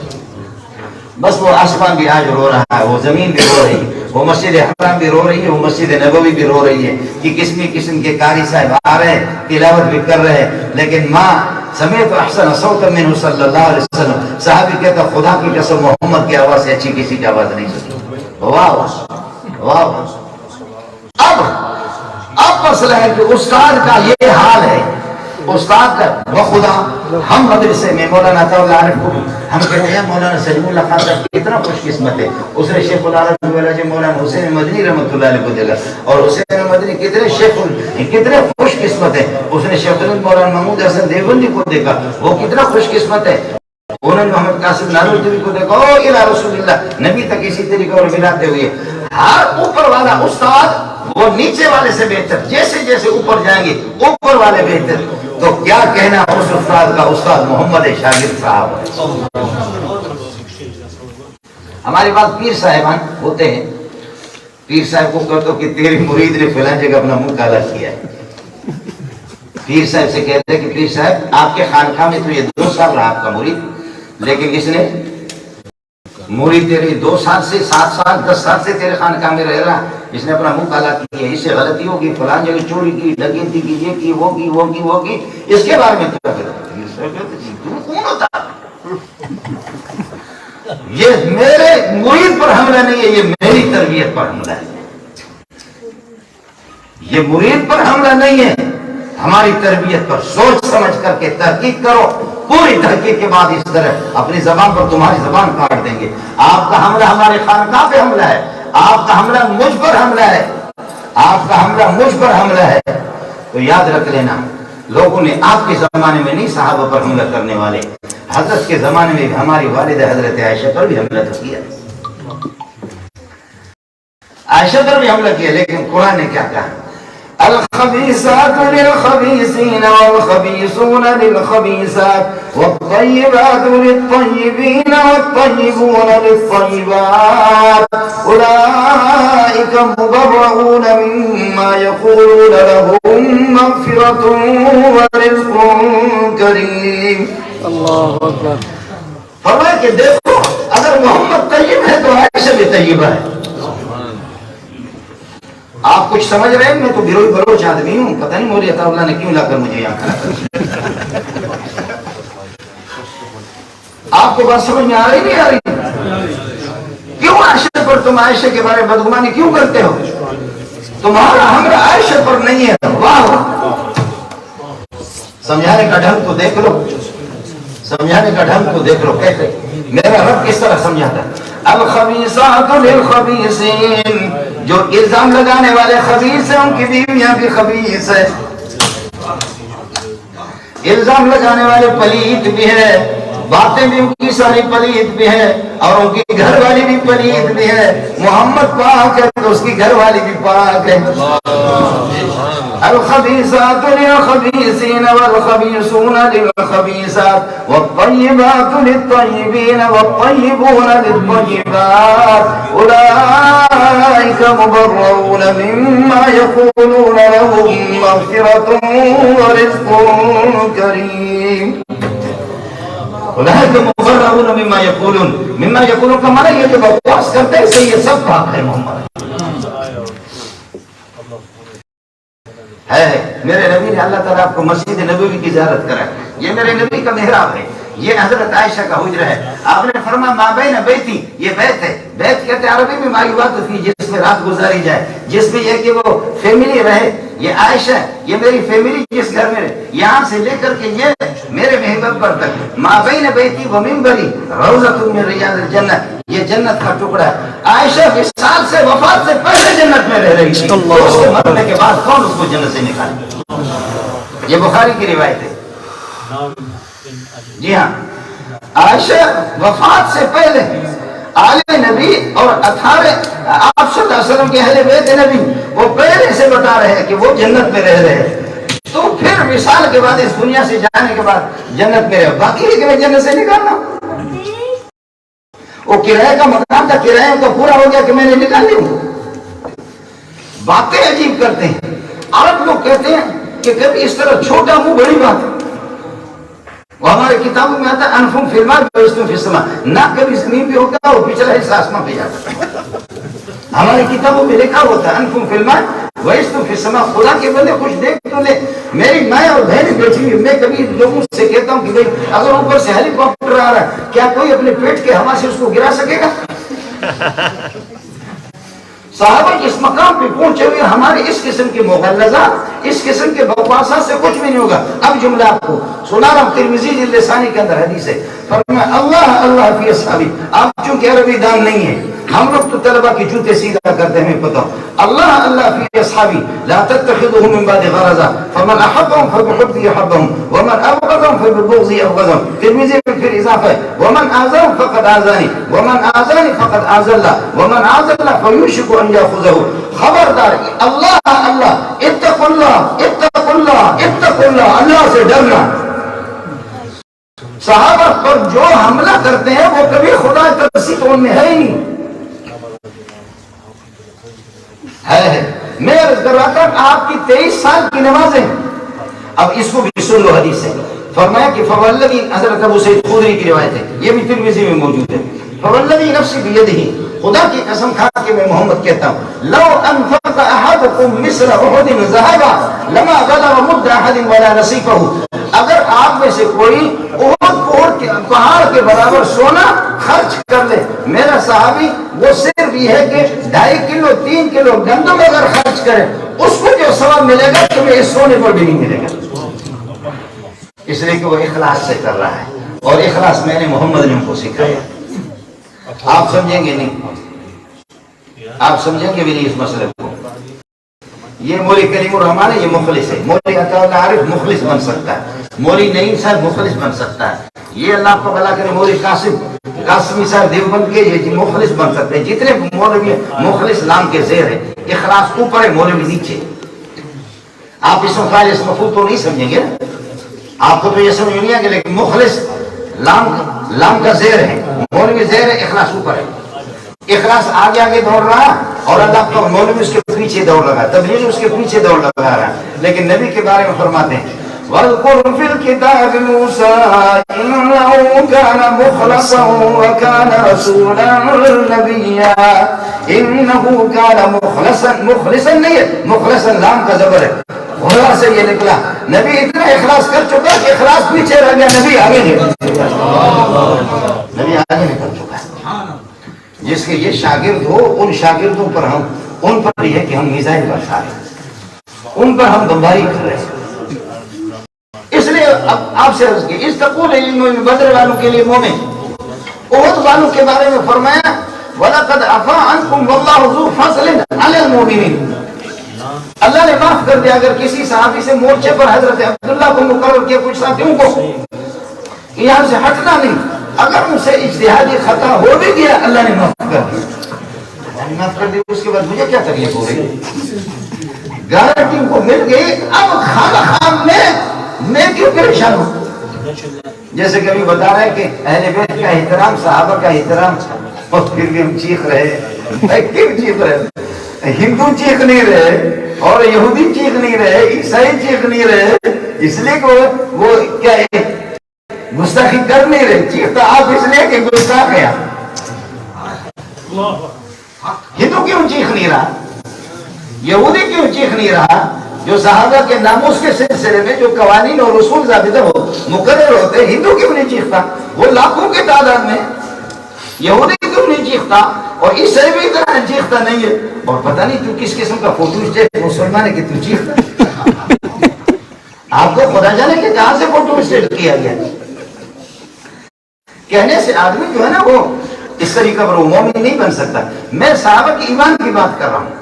بس وہ آسمان بھی آج رو رہا ہے وہ زمین بھی رو رہی ہے وہ مسجد حرام بھی رو رہی ہے وہ مسجد نبوی بھی رو رہی ہے کہ قسم کے قاری صاحب آ رہے ہیں تلاوت بھی کر رہے ہیں لیکن ماں سمیت احسن صوتا منہ صلی اللہ علیہ وسلم صحابی کہتا خدا کی قسم محمد کی آواز سے اچھی کسی کی آواز نہیں سنی اب مسئلہ ہے کہ استاد کا یہ حال ہے استاد کا وہ خدا ہم مدرسے میں مولانا عطا اللہ عارف کو ہم کہتے ہیں مولانا سلیم اللہ خان صاحب کتنا خوش قسمت ہے، اس نے شیخ العالم مولانا حسین مدنی رحمۃ اللہ علیہ کو دیکھا، اور حسین مدنی کتنے خوش قسمت ہے، اس نے شیخ مولانا محمود حسن دیوبندی کو دیکھا، وہ کتنا خوش قسمت ہے، انہوں نے محمد قاسم نانوتوی کو دیکھا، او الہ رسول اللہ، نبی تک اسی طریقے اور ملاتے ہوئے ہر اوپر والا استاد وہ نیچے والے سے بہتر، جیسے جیسے اوپر جائیں گے اوپر والے بہتر، تو کیا کہنا اس استاد کا، استاد محمد شاگرد صاحب۔ ہمارے پاس پیر صاحبان ہوتے ہیں، پیر صاحب کو کہتے ہو کہ تیری مرید نے فلاں جگہ اپنا منہ کالا کیا ہے، پیر صاحب سے کہتے ہیں کہ پیر صاحب آپ کے خانقاہ میں تو یہ 2 سال رہا آپ کا مرید، لیکن اس نے مرید تیرے 2 سال سے 7 سال 10 سال سے تیرے خانقاہ میں رہ رہا، اس نے اپنا منہ کالا کیا، اس سے غلطی ہوگی، فلاں جگہ چوری کی، ڈکیتی کی، یہ کی، وہ کی، اس کے بارے میں کیا کون ہوتا؟ یہ میرے مرید پر حملہ نہیں ہے، یہ میری تربیت پر حملہ ہے، یہ مرید پر حملہ نہیں ہے، ہماری تربیت پر سوچ سمجھ کر کے تحقیق کرو، پوری تحقیق کے بعد اس طرح اپنی زبان پر تمہاری زبان کاٹ دیں گے۔ آپ کا حملہ ہمارے خانقاہ پہ حملہ ہے، آپ کا حملہ مجھ پر حملہ ہے، آپ کا حملہ مجھ پر حملہ ہے، تو یاد رکھ لینا لوگوں نے آپ کے زمانے میں نہیں صحابہ پر حملہ کرنے والے، حضرت کے زمانے میں ہماری والدہ حضرت عائشہ پر بھی حملہ کیا، عائشہ پر بھی حملہ کیا، لیکن قرآن نے کیا کہا؟ الخبيثات للخبيثين والخبيثون للخبيثات والطيبات للطيبين والطيبون للطيبات أولئك مبرؤون مما يقولون لهم مغفرة ورزق كريم۔ اللہ اکبر۔ فرمایا کہ دیکھو اگر محمد طیب ہے تو عائشہ بھی طیبہ ہے۔ آپ کچھ سمجھ رہے ہیں، میں تو گروہ بروچ آدمی ہوں، پتہ نہیں مولی عطا اللہ نے کیوں لا کر مجھے یہاں کھڑا کر، آپ کو بات سمجھ میں آ رہی نہیں آ رہی؟ کیوں عائشہ پر تم عائشہ کے بارے میں بدگمانی کیوں کرتے ہو؟ تمہارا حملہ عائشہ پر نہیں ہے، واہ، سمجھانے کا ڈھنگ تو دیکھ لو، سمجھانے کا ڈھنگ تو دیکھ لو، کہتے میرا رب کس طرح سمجھاتا ہے؟ الخبیثات للخبیثین، جو الزام لگانے والے خبیث ہیں ان کی بیویاں بھی خبیث ہے، الزام لگانے والے پلیت بھی ہے، باتیں بھی ان کی ساری پلیت بھی ہے، اور ان کی گھر والی بھی پلیت بھی ہے، محمد پاک ہے تو اس کی گھر والی بھی پاک ہے۔ الخبیثات للخبیثین والخبیثون للخبیثات والطیبات للطیبین والطیبون للطیبات اولئک مبرؤون مما یقولون لهم مغفرة ورزق کریم۔ اولئک مبرؤون مما یقولون، مما یقولون کا معنی یہ جو بکواس کرتے ہیں اسے یہ سب پاک ہے، محمد ہے۔ میرے نبی نے اللہ تعالیٰ آپ کو مسجد نبوی کی زیارت کرا، یہ میرے نبی کا محراب ہے، یہ حضرت عائشہ کا حجرہ ہے۔ آپ نے فرمایا ما بین بیتی، یہ بیت ہے، بیت کہتے ہیں عربی میں ما یبات فی، جس میں رات گزاری جائے، جس میں یہ کہ وہ فیملی رہے، یہ عائشہ ہے، یہ میری فیملی جس گھر میں رہے، یہاں سے لے کر کے یہ میرے محبت پر تک، ما بین بیتی و منبری روضۃ من ریاض الجنہ، یہ جنت کا ٹکڑا ہے۔ عائشہ وصال سے وفات سے پہلے جنت میں رہ رہی تھی، اس کے مرنے کے بعد کون اس کو جنت سے نکالے؟ یہ بخاری کی روایت ہے۔ جی ہاں، عائشہ وفات سے پہلے آل نبی اور 18 آپ صلی اللہ علیہ وسلم کے اہل بیت نبی وہ پہلے سے بتا رہے ہیں کہ وہ جنت میں رہ رہے ہیں، تو پھر وصال کے بعد اس دنیا سے جانے کے بعد جنت میں رہے، باقی ہے کہ میں جنت سے نکالنا، وہ کرایہ کا مکان تھا، کرایہ تو پورا ہو گیا کہ میں نے نکال لی ہوں۔ باتیں عجیب کرتے ہیں عرب لوگ، کہتے ہیں کہ کبھی اس طرح چھوٹا منہ بڑی بات، وہ ہمارے کتابوں میں آتا ہے انفم فی الماء ویستم فی السماء، نہ کبھی زمین پہ ہوتا اور پچھلا حصہ آسمان پہ جاتا ہے، ہماری کتابوں میں لکھا ہوتا ہے انفم فی الماء ویستم فی السماء۔ خدا کے بندے کچھ دیکھ تو لے، میری ماں اور بہن بیٹھی ہوئی، میں کبھی لوگوں سے کہتا ہوں کہ بھائی اگر اوپر سے ہیلی کاپٹر آ رہا ہے کیا کوئی اپنے پیٹ کے ہوا سے اس کو گرا سکے گا؟ صحابہ اس مقام پہ پہنچے ہوئے ہمارے اس قسم کے مغلظات، اس قسم کے بکواسات سے کچھ بھی نہیں ہوگا۔ اب جملہ آپ کو سنا رہا ہوں، ترمذی جلد ثانی کے اندر حدیث ہے، فرمایا اللہ اللہ فی اصحابی۔ آپ چونکہ عربی دان نہیں ہے، ہم لوگ تو طلبہ کی جوتے سیدھا کرتے ہیں، پتہ اللہ اللہ فی اصحابی لا تتخذوهم من بعد غرضا فمن احبهم فبحبه احبهم ومن ابغضهم فببغضه ابغضهم۔ ترمذی میں پھر اضافہ ہے ومن آذاهم فقد آذانی ومن آذانی فقد آذى الله ومن آذى الله فيوشك ان ياخذه۔ خبردار اللہ اللہ، اتقوا اللہ اتقوا اللہ اتقوا اللہ، اللہ سے ڈرنا۔ صحابہ پر جو حملہ کرتے ہیں وہ کبھی خدا ترسی تو ان میں ہے ہی نہیں ہے۔ میں عرض کر رہا تھا آپ کی 23 سال کی نمازیں، اب اس کو بھی سن لو، حدیث ہے، فرمایا کہ فوالذی، حضرت ابو سعید خدری کی روایت ہے، یہ بھی ترمذی میں موجود ہے، فوالذی نفسی بیدہ، خدا کی قسم کھا کے میں محمد کہتا ہوں، لو انفق احدکم مثل احد ذهبا لما بلغ مد احد ولا نصیفہ۔ اگر آپ میں سے کوئی احد پہاڑ کے برابر سونا خرچ کر لے، میرا صحابی وہ صرف یہ ہے کہ 2.5 کلو 3 کلو گندم اگر خرچ کرے، اس کو جو ثواب ملے گا تمہیں اس سونے پر بھی نہیں ملے گا، اس لیے کہ وہ اخلاص سے کر رہا ہے، اور اخلاص میں نے محمد نے ان کو سکھایا۔ آپ سمجھیں گے نہیں، آپ سمجھیں گے بھی نہیں اس مسئلے کو۔ یہ مولی کریم الرحمان ہے، یہ مخلص ہے، مولی عطا اللہ عارف مخلص بن سکتا ہے، مولی نعیم صاحب مخلص بن سکتا ہے، یہ اللہ کو بلا کرے مولی قاسمی صاحب دیوبند کے یہ مخلص بن سکتے ہیں۔ جتنے مولوی مخلص نام کے زیر ہے، اخلاص اوپر ہے، مولوی نیچے۔ آپ اس میں اس مفہوم تو نہیں سمجھیں گے، آپ کو تو یہ سمجھ نہیں آگے، لیکن مخلص لام کا زیر ہے، مولوی زیر ہے، اخلاص اوپر ہے۔ اخلاص آگے آگے دوڑ رہا اور اللہ کا مولوی اس کے پیچھے دوڑ لگا، تبلیغ اس کے پیچھے دوڑ لگا رہا۔ لیکن نبی کے بارے میں فرماتے ہیں وَاذْكُرْ فِي الْكِتَابِ مُوسَىٰ إِنَّهُ كَانَ مُخْلَصًا وَكَانَ رَسُولًا نَبِيًّا۔ إِنَّهُ كَانَ مخلصا نہیں ہے، مخلصا لام کا زبر ہے، بھولا سے یہ نکلا۔ نبی اتنا اخلاص کر چکا کہ اخلاص پیچھے رہ گیا، نبی آگے نکل چکا، نبی آگے نکل چکا ہے۔ جس کے یہ شاگرد ہو، ان شاگردوں پر ہم، ان پر یہ ہے کہ ہم میزائل برسا رہے ہیں، ان پر ہم بمباری کر رہے ہیں۔ اس لیے اب آپ سے عرض کی اس تقول بدر والوں کے لیے مومن، احد والوں کے بارے میں فرمایا وَلَقَدْ عَفَا عَنْكُمْ وَاللَّهُ ذُو فَضْلٍ عَلَى الْمُؤْمِنِينَ۔ اللہ نے معاف کر دیا اگر کسی صحابی سے مورچے پر حضرت عبداللہ کو مقرر کیا، کچھ ساتھیوں کو یہاں سے ہٹنا نہیں، اگر ان سے اجتہادی خطا ہو بھی گیا اللہ نے معاف کر دیا، معاف کر دیا، اس کے بعد مجھے کیا تکلیف ہو رہی ہے؟ گارنٹی کو مل گئی، اب خام خام میں کیوں پریشان ہوں؟ جیسے کہ ابھی بتا رہا ہے کہ اہل بیت کا احترام، صحابہ کا احترام، اور پھر بھی ہم چیخ رہے، کیوں چیخ رہے؟ ہندو چیخ نہیں رہے اور یہودی چیخ نہیں رہے، عیسائی چیخ نہیں رہے، اس لیے کہ وہ کیا ہے گستاخی کر نہیں رہے، چیختا آپ اس لیے کہ گستاخ ہے۔ ہندو کیوں چیخ نہیں رہا؟ یہودی کیوں چیخ نہیں رہا؟ جو صحابہ کے ناموس کے سلسلے میں جو قوانین اور اصول ضابطہ ہو مقرر ہوتے، ہندو کیوں نہیں چیختا؟ وہ لاکھوں کے تعداد میں، یہودی کیوں نہیں چیختا؟ اور عیسائی بھی اتنا چیختا نہیں ہے، اور پتہ نہیں تو کس قسم کا فوٹو اسٹیٹ مسلمان ہے کہ تو چیختا؟ آپ کو خدا جانے کہ کہاں سے فوٹو اسٹیٹ کیا گیا؟ کہنے سے آدمی جو ہے نا وہ اس طریقہ پر وہ مومن نہیں بن سکتا۔ میں صحابہ کی ایمان کی بات کر رہا ہوں،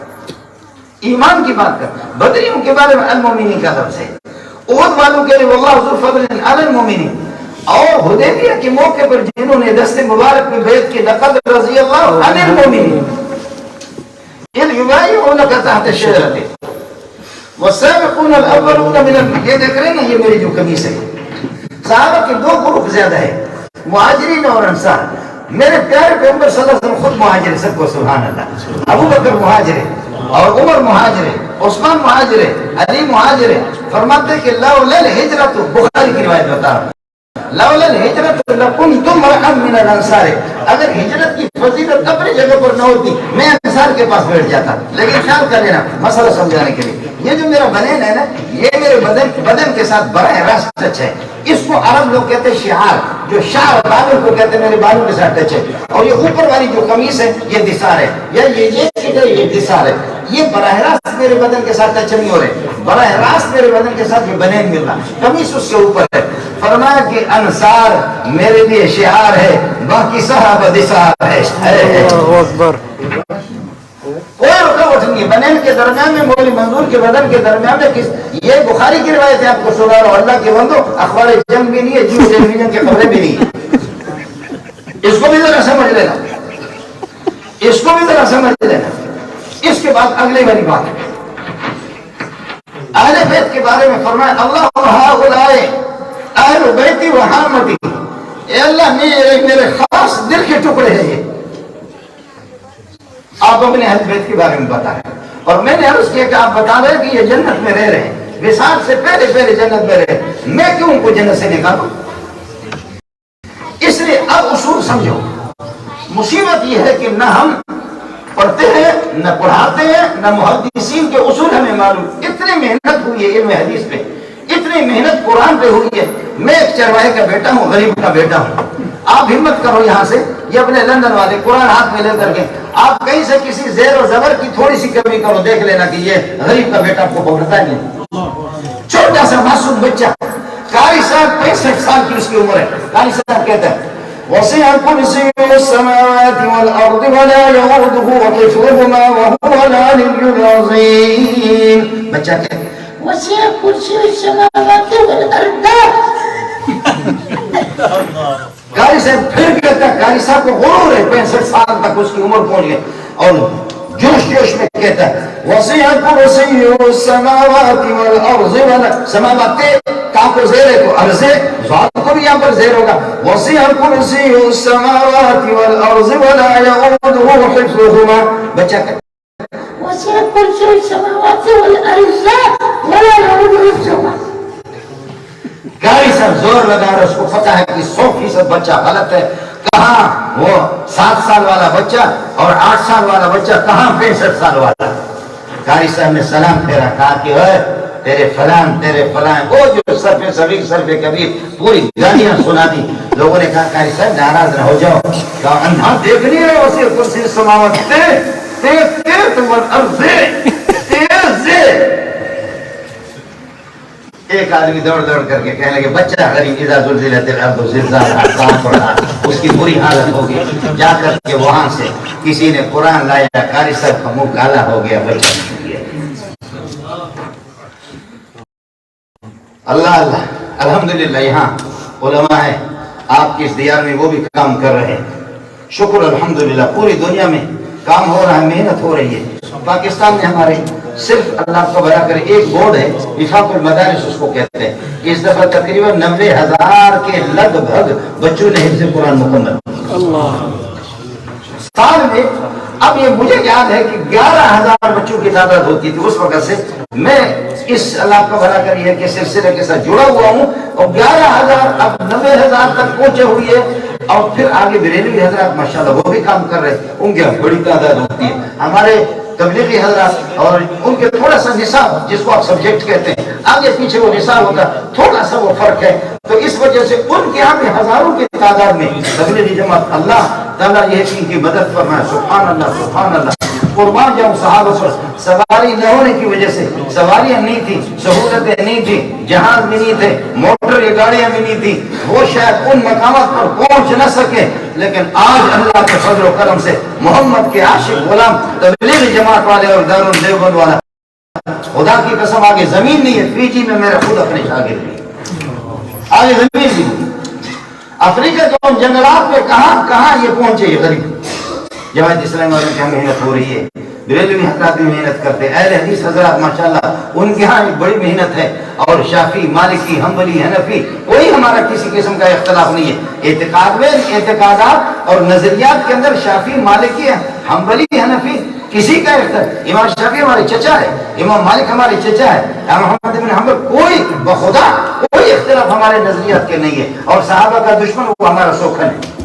ایمان کی بات کر رہا ہوں۔ بدریوں کے بارے میں المومنین کا لفظ ہے، احد والوں کے لیے واللہ ذو فضل علی المومنین، اور حدیبیہ کے موقع پر جنہوں نے دست مبارک میں بیعت کی لقد رضی اللہ عن المومنین اذ یبایعونک تحت الشجرۃ والسابقون الاولون من یہ دیکھ رہے ہیں نا، یہ میری جو قمیص ہے، صحابہ کے دو گروپ زیادہ ہے، مہاجرین اور انصار۔ میرے پیارے پیغمبر صلی اللہ علیہ وسلم خود مہاجر، سب کو سبحان اللہ، ابو بکر مہاجر اور عمر مہاجر، عثمان مہاجر، علی مہاجر۔ فرماتے کہ لولا الہجرۃ، بخاری کی روایت بتا رہا ہوں، لولا الہجرۃ لکنتم امرأ من الانصار، اگر ہجرت کی فضیلت اپنی جگہ پر نہ ہوتی میں انصار کے پاس بیٹھ جاتا۔ لیکن خیال کر لینا مسئلہ سمجھانے کے لیے، یہ جو میرا بنین ہے نا، یہ میرے بدن کے ساتھ براہ راست ٹچ ہے. اس کو عرب لوگ کہتے ہیں شعار، جو شعر بالوں کو کہتے ہیں میرے بالوں کے ساتھ ٹچ ہے. اور یہ اوپر والی جو قمیص ہے یہ دسار ہے، یا یہ دسار ہے. یہ براہ راست میرے بدن کے ساتھ ٹچ نہیں ہو رہے، براہ راست میرے بدن کے ساتھ یہ بنین مل رہا، قمیص اس کے اوپر ہے. فرمایا کہ انصار میرے لیے شعار ہے، باقی صحابہ دسار ہے. اللہ اکبر. کوئی رکاوٹ نہیں ہے بنین کے درمیان میں، مولوی منظور کے بدن کے درمیان میں. یہ بخاری کی روایت ہے، آپ کو سنا رہا ہوں. اللہ کے بندو، اخبار جنگ بھی نہیں ہے، جیو ٹیلی ویژن کی خبریں بھی نہیں ہے. اس کو بھی ذرا سمجھ لینا، اس کو بھی ذرا سمجھ لینا. اس کے بعد اگلی والی بات ہے اہل بیت کے بارے میں. فرمایا اللہ ہؤلاء اہل بیتی و حامتی، اے اللہ میرے خاص دل کے ٹکڑے ہیں یہ. آپ اپنے اہل بیت کے بارے میں بتا رہے ہیں، اور میں نے عرض کیا کہ آپ بتا رہے ہیں کہ یہ جنت میں رہ رہے ہیں، وصال سے پہلے جنت میں رہے، میں کیوں ان کو جنت سے نکالوں؟ اس لیے اب اصول سمجھو. مصیبت یہ ہے کہ نہ ہم پڑھتے ہیں، نہ پڑھاتے ہیں، نہ محدثین کے اصول ہمیں معلوم. اتنی محنت ہوئی ہے علم حدیث پہ، اتنی محنت قرآن پہ ہوئی ہے. میں ایک چرواہے کا بیٹا ہوں، غریب کا بیٹا ہوں. آپ ہمت کرو یہاں سے، یہ اپنے لندن والے قرآن ہاتھ میں لے کر کے آپ کہیں سے کسی زیر و زبر کی تھوڑی سی کمی کرو، دیکھ لینا کہ یہ غریب کا بیٹا آپ کو پکڑتا ہے نہیں. چھوٹا سا معصوم بچہ، قاری صاحب 65 سال کی اس کی عمر ہے. قاری صاحب کہتا ہے وسع كرسيه السماوات والارض ولا يؤوده حفظهما وهو العلي العظيم. بچہ کہتا ہے وسع كرسيه السماوات والارض. قاری صاحب پھر کہتا ہے، قاری صاحب کو غرور ہے، 65 سال تک اس کی عمر پہنچ گئی، اور جوش میں کہتا ہے وسع كرسيه السماوات والارض ولا سماوات کا کو زیر ہے تو ارض ذات کو بھی یہاں پر زیر ہوگا. وسع كرسيه السماوات والارض ولا يؤوده حفظهما. بچہ کہتا ہے وسع كرسيه السماوات والارض ولا يؤوده حفظهما. قاری صاحب زور لگا رہا، اس کو پتا ہے کہ 100% بچہ غلط ہے. کہاں وہ 7 سال والا بچہ اور 8 سال والا بچہ، کہاں 65 سال والا. قاری صاحب نے سلام پھیرا، کہا کہ تیرے فلان وہ جو سر پہ کبھی پوری گالیاں سنا دی. لوگوں نے کہا قاری صاحب ناراض نہ ہو جاؤ. کہا اندھا دیکھ نہیں رہے وسع كرسيه السماوات تیز والارض تیز. ایک آدمی دوڑ کر کے کہنے لگے بچہ غریب اذا زلزلت الارض زلزالها، اس کی بری حالت ہوگی. جا کر کے وہاں سے کسی نے قرآن لایا، قاری صاحب کا منہ کالا ہو گیا، بچہ نہیں گیا. اللہ الحمدللہ یہاں علماء ہیں آپ کی اس دیار میں، وہ بھی کام کر رہے ہیں. شکر الحمدللہ. پوری دنیا میں کام ہو رہا ہے، محنت ہو رہی ہے. پاکستان میں ہمارے صرف اللہ کو بڑا کرے ایک بورڈ ہے، وفاق المدارس اس کو کہتے ہیں. اس دفعہ تقریباً 90,000 کے لگ بھگ بچوں نے حفظ قرآن مکمل سال میں. اب یہ مجھے یاد ہے کہ 11,000 بچوں کی تعداد ہوتی تھی اس وقت سے. میں اس اللہ کا بھلا کریے کے سلسلے کے ساتھ جڑا ہوا ہوں، اور 11,000 اب 90,000 تک پہنچے ہوئی ہے. اور پھر آگے بریلوی حضرات ماشاءاللہ وہ بھی کام کر رہے ہیں، ان کی بڑی تعداد ہوتی ہے. ہمارے تبلیغی حضرات اور ان کے تھوڑا سا نصاب جس کو آپ سبجیکٹ کہتے ہیں، آگے پیچھے وہ نصاب ہوتا، تھوڑا سا وہ فرق ہے. تو اس وجہ سے ان کے یہاں بھی ہزاروں کی تعداد میں تبلیغی جماعت. اللہ تعالیٰ یہ ان کی مدد فرمائے. سبحان اللہ سبحان اللہ. قربان جاؤں صحابہ پر. سواری نہ ہونے کی وجہ سے، سواریاں نہیں تھی، سہولتیں نہیں تھی، جہاز بھی نہیں تھے، موٹر یا گاڑیاں بھی نہیں تھی، وہ شاید ان مقامات پر پہنچ نہ سکے. لیکن آج اللہ کے فضل و کرم سے محمد کے عاشق غلام تبلیغی جماعت والے اور دار دیوبند والا، خدا کی قسم آگے زمین نہیں ہے. فیجی میں میرے خود اپنے شاگرد بھی آگے زمین بھی. افریقہ کے ان جنگلات پہ کہاں یہ پہنچے یہ غریب. جماعت اسلامی والوں کی محنت ہو رہی ہے، بریلوی حضرات بھی محنت کرتے ہیں، اہل حدیث حضرات ماشاءاللہ ان کے ہاں ایک بڑی محنت ہے. اور شافعی، مالکی، حنبلی، حنفی، کوئی ہمارا کسی قسم کا اختلاف نہیں ہے. اعتقاد میں، اعتقادات اور نظریات کے اندر شافعی، مالکی، حنبلی، حنفی کسی کا اختلاف. امام شافعی ہمارے چچا ہے، امام مالک ہمارے چچا ہے، امام محمد بن حنبل، کوئی بخدا کوئی اختلاف ہمارے نظریات کے نہیں ہے. اور صحابہ کا دشمن وہ ہمارا سوکھن ہے.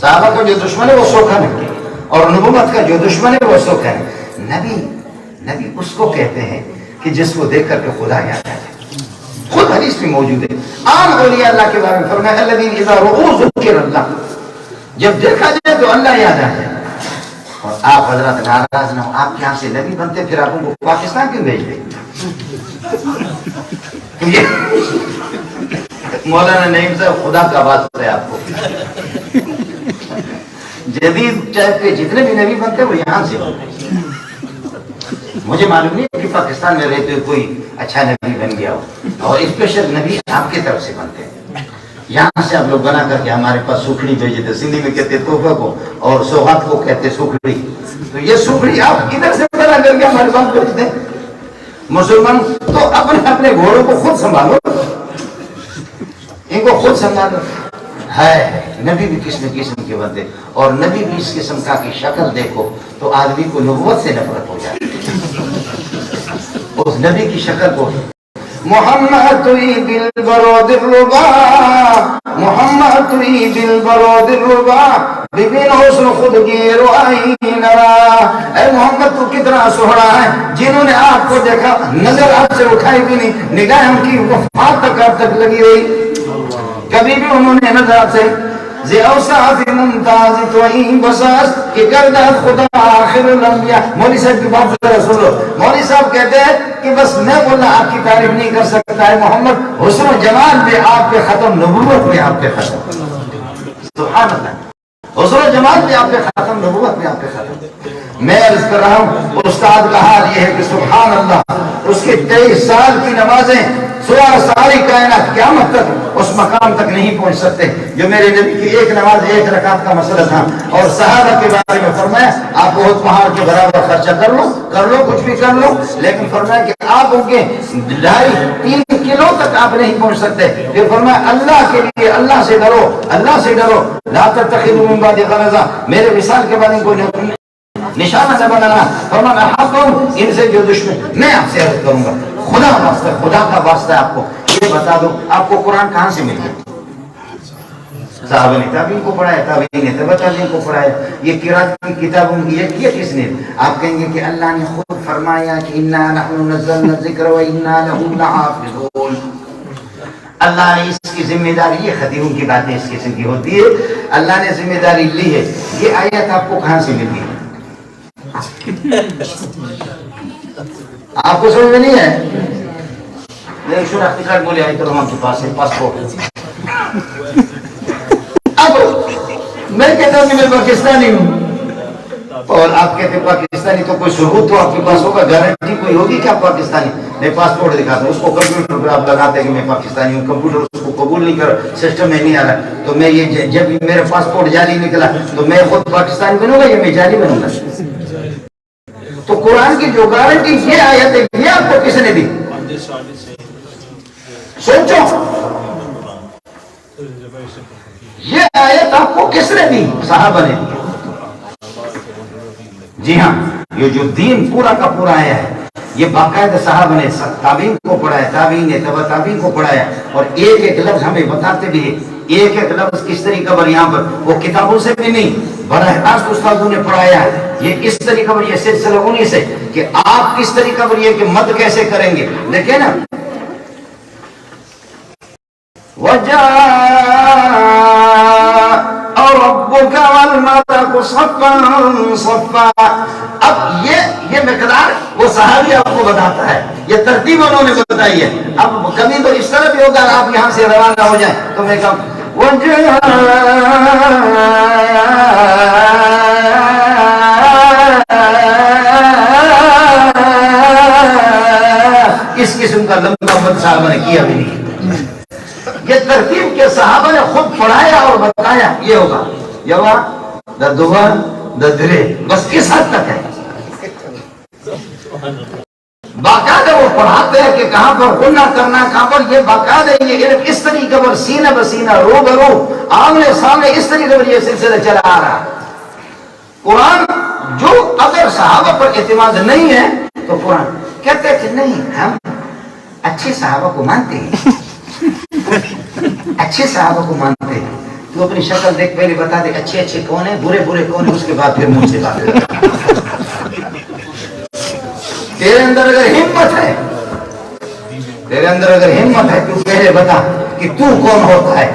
صحابہ کا جو دشمن ہے وہ سوکھن ہے، اور نبوت کا جو دشمن ہے وہ سوکھن ہے. نبی نبی اس کو کہتے ہیں کہ جس کو دیکھ کر کے خدا یاد آ جائے. خود حدیث میں موجود ہے. عام اولیاء اللہ کے بارے میں فرمایا الذین اذا رؤوا ذکر اللہ، جب دیکھا جائے تو اللہ یاد آ جائے. اور آپ حضرات ناراض نہ ہو، آپ یہاں سے نبی بنتے پھر آپ ان کو پاکستان کیوں بھیج دیں؟ مولانا نعیم صاحب خدا کا واسطہ ہے آپ کو. جدید ٹائپ کے جتنے بھی نبی بنتے وہ یہاں سے بنتے. مجھے معلوم نہیں کہ پاکستان میں رہتے ہوئے کوئی اچھا نبی بن گیا ہو، اور اسپیشل نبی آپ کی طرف سے بنتے ہیں. یہاں سے آپ لوگ بنا کر کے ہمارے پاس سوکھڑی بھیجے تھے. سندھی میں کہتے تحفہ کو اور سوغات کو کہتے سوکھڑی. تو یہ سوکھڑی آپ ادھر سے بنا کر کے ہمارے پاس بھیجتے ہیں. مسلمان تو اپنے اپنے گھوڑوں کو خود سنبھالو، ان کو خود سنبھالو. ہے نبی بھی قسم قسم کے بنتے، اور نبی بھی اس قسم کا کی شکل دیکھو تو آدمی کو نبوت سے نفرت ہو جاتی ہے اس نبی کی شکل کو. محمد توئی دل برود الربا، محمد توئی دل برود الربا، ببین حسن خود گیرو آئی نرا. اے محمد تو کتنا سہرا ہے، جنہوں نے آپ کو دیکھا نظر آپ سے اٹھائی بھی نہیں، نگاہ ان کی وفات تک آپ تک لگی ہوئی، کبھی بھی انہوں نے نظر آپ سے زی اوصاف ممتاز توئی بساس کہ کردہ خدا آخر الانبیاء. مولوی صاحب کی بات ذرا سن لو. مولوی صاحب کہتے ہیں کہ بس میں بولا آپ کی تعریف نہیں کر سکتا ہے محمد، حسن و جمال بھی آپ پہ ختم، نبوت بھی آپ پہ ختم. سبحان اللہ، حسن و جمال بھی آپ پہ ختم، نبوت بھی آپ پہ ختم. میں عرض کر رہا ہوں استاد کا حال یہ ہے کہ سبحان اللہ اس کے 23 سال کی نمازیں ساری کائنات قیامت تک اس مقام تک نہیں پہنچ سکتے جو میرے نبی کی ایک نماز ایک رکعت کا مسئلہ تھا. اور صحابہ کے بارے میں فرمایا آپ بہت پہاڑ کے برابر خرچہ کر لو کچھ بھی کر لو، لیکن فرمایا کہ آپ ان کے 2.5-3 کلو تک آپ نہیں پہنچ سکتے. پھر فرمایا اللہ کے لیے اللہ سے ڈرو، اللہ سے ڈرو. لا تتخذوا من بعدی غرضا، میرے وصال کے بعد ان کو نشانہ نہ بنانا. فرمایا احقم ان سے جو دشمن، میں آپ سے عرض کروں گا خدا واسطہ، خدا کا واسطہ ہے. آپ کو یہ بتا دو آپ کو قرآن کہاں سے مل گیا؟ صحابہ نے تابعین کو پڑھایا، تابعین نے تبع تابعین کو پڑھایا. یہ قرآن کی کتابوں کی یہ کیا کس نے؟ آپ کہیں گے کہ اللہ نے خود فرمایا کہ انا نحن نزلنا الذکر و انا لہ لحافظون. اللہ نے اس کی ذمہ داری، یہ خطیبوں کی باتیں اس قسم کی ہوتی ہے، اللہ نے ذمہ داری لی ہے. یہ آیت آپ کو کہاں سے مل گئی؟ آپ کو سمجھ میں نہیں ہے؟ میرے شناختی کارڈ بولے آئی تو ہم کے پاس ہے پاسپورٹ. اب میں کہتا ہوں کہ میں پاکستانی ہوں اور آپ کہتے ہیں پاکستانی، تو کوئی ثبوت تو آپ کے پاس ہوگا، گارنٹی کوئی ہوگی کہ آپ پاکستانی. میں پاسپورٹ دکھاتا ہوں، اس کو کمپیوٹر پر آپ لگاتے ہیں کہ میں پاکستانی ہوں. کمپیوٹر اس کو قبول نہیں کر، سسٹم میں نہیں آ رہا. تو میں یہ جب میرا پاسپورٹ جعلی نکلا تو میں خود پاکستانی بنوں گا یا میں جعلی بنوں گا؟ تو قرآن کی جو گارنٹی یہ آیت ہے یہ آپ کو کس نے دی؟ سوچو، یہ آیت آپ کو کس نے دی؟ صحابہ نے دی. جی ہاں، یہ جو دین پورا کا پورا آیا ہے یہ باقاعدہ صحابہ نے تابعین کو پڑھایا، تابعین نے تبع تابعین کو پڑھایا، اور ایک ایک لفظ ہمیں بتاتے بھی ہیں. ایک ایک لفظ کس طریقہ پر یہاں پر وہ کتابوں سے بھی نہیں، براہ راست استادوں نے پڑھایا ہے. یہ اس طریقہ پر یہ سلسلہ انہی سے کہ آپ کس طریقہ پر یہ کہ مد کیسے کریں گے. دیکھیں نا، ربك والملك صفا صفا. اب یہ مقدار وہ صحابی آپ کو بتاتا ہے، یہ ترتیب انہوں نے بتائی ہے. اب کبھی تو اس طرح بھی ہوگا آپ یہاں سے روانہ ہو جائیں تو میں کہوں اس قسم کا لمبا مد صحابہ نے کیا بھی نہیں. یہ ترتیب کے صحابہ نے خود پڑھایا اور بتایا یہ ہوگا یوا ددوا ددرے، بس کس حد تک ہے. باقاعدہ وہ پڑھاتے ہیں کہ کہاں پر گنہ کرنا، کہاں پر یہ باقاعدہ یہ علم اس طریقے پر سینہ بسینہ رو برو آمنے سامنے اس طریقے پر یہ سلسلہ چلا آ رہا. قرآن جو اگر صحابہ پر اعتماد نہیں ہے تو قرآن کہتے کہ نہیں ہم اچھے صحابہ کو مانتے ہیں، اچھے صحابہ کو مانتے ہیں. تو اپنی شکل دیکھ پہلے بتا دے اچھے اچھے کون ہیں، برے برے کون ہیں، اس کے بعد پھر منہ سے بات کریں. تیرے اندر اگر ہمت ہے، تیرے اندر اگر ہمت ہے تو پہلے بتا کہ تو کون ہوتا ہے،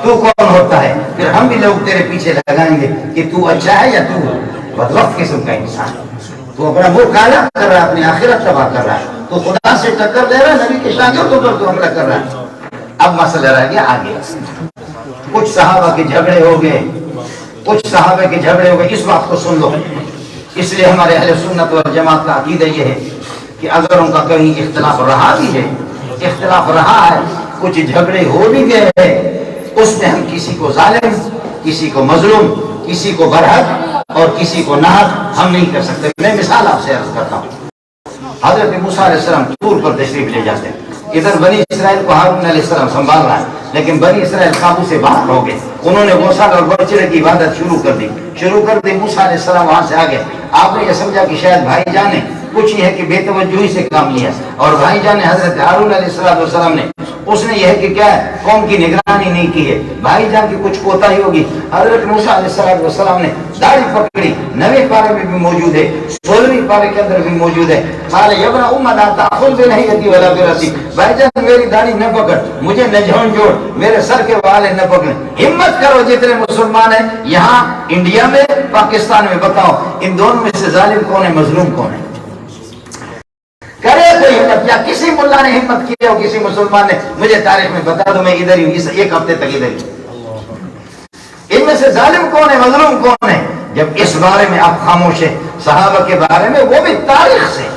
تو کون ہوتا ہے، پھر ہم بھی لوگ تیرے پیچھے لگائیں گے کہ تو اچھا ہے یا تو بدبخت قسم کا انسان، تو اپنا منہ کالا کر رہا ہے، اپنی آخرت تباہ کر رہا ہے، تو خدا سے ٹکر لے رہا ہے، نبی کے شاگردوں پر تو حملہ کر رہا ہے۔ اب مسئلہ رہ گیا آگے، کچھ صحابہ کے جھگڑے ہو گئے، کچھ صحابہ کے جھگڑے ہو گئے، اس بات کو سن لو، اس لیے ہمارے اہل سنت والجماعت کا عقیدہ یہ ہے کہ اگر ان کا کہیں اختلاف رہا بھی ہے، اختلاف رہا ہے، کچھ جھگڑے ہو بھی گئے ہیں، اس میں ہم کسی کو ظالم، کسی کو مظلوم، کسی کو برحق اور کسی کو ناحق ہم نہیں کر سکتے۔ میں مثال آپ سے عرض کرتا ہوں، حضرت موسیٰ علیہ السلام طور پر تشریف لے جاتے ہیں، ادھر بنی اسرائیل کو ہارون علیہ السلام سنبھال رہا ہے، لیکن بنی اسرائیل قابو سے باہر ہو گئے، انہوں نے غوثال اور بچڑے کی عبادت شروع کر دی، موسیٰ علیہ السلام وہاں سے آگے، آپ نے یہ سمجھا کہ شاید بھائی جان نے کچھ یہ ہے کہ بے توجہی سے کام لیا، اور بھائی جان نے حضرت ہارون علیہ السلام نے اس نے یہ ہے کہ کیا ہے قوم کی نگرانی نہیں کی ہے، بھائی جان کی کچھ کوتاہی ہوگی۔ حضرت موسیٰ علیہ السلام نے داڑھی پکڑی، 9ویں پارے میں بھی موجود ہے، 16ویں پارے کے اندر بھی موجود ہے، قال یا ابن ام لا تأخذ بلحیتی ولا برأسی، بھائی جان میری داڑھی نہ پکڑ، مجھے نہ جھون جوڑ، میرے سر کے والے نہ پکڑ، ہمت کرو جتنے مسلمان ہیں یہاں انڈیا میں پاکستان میں، بتاؤ ان دونوں میں سے ظالم کون ہے، مظلوم کون ہے؟ کرے کوئی ہمت، یا کسی ملا نے ہمت کی ہو، کسی مسلمان نے، مجھے تاریخ میں بتا دو، میں ادھر ہی ہوں، اس ایک ہفتے تک ادھر ہی، ان میں سے ظالم کون ہے، مظلوم کون ہے؟ جب اس بارے میں آپ خاموش ہیں، صحابہ کے بارے میں، وہ بھی تاریخ سے،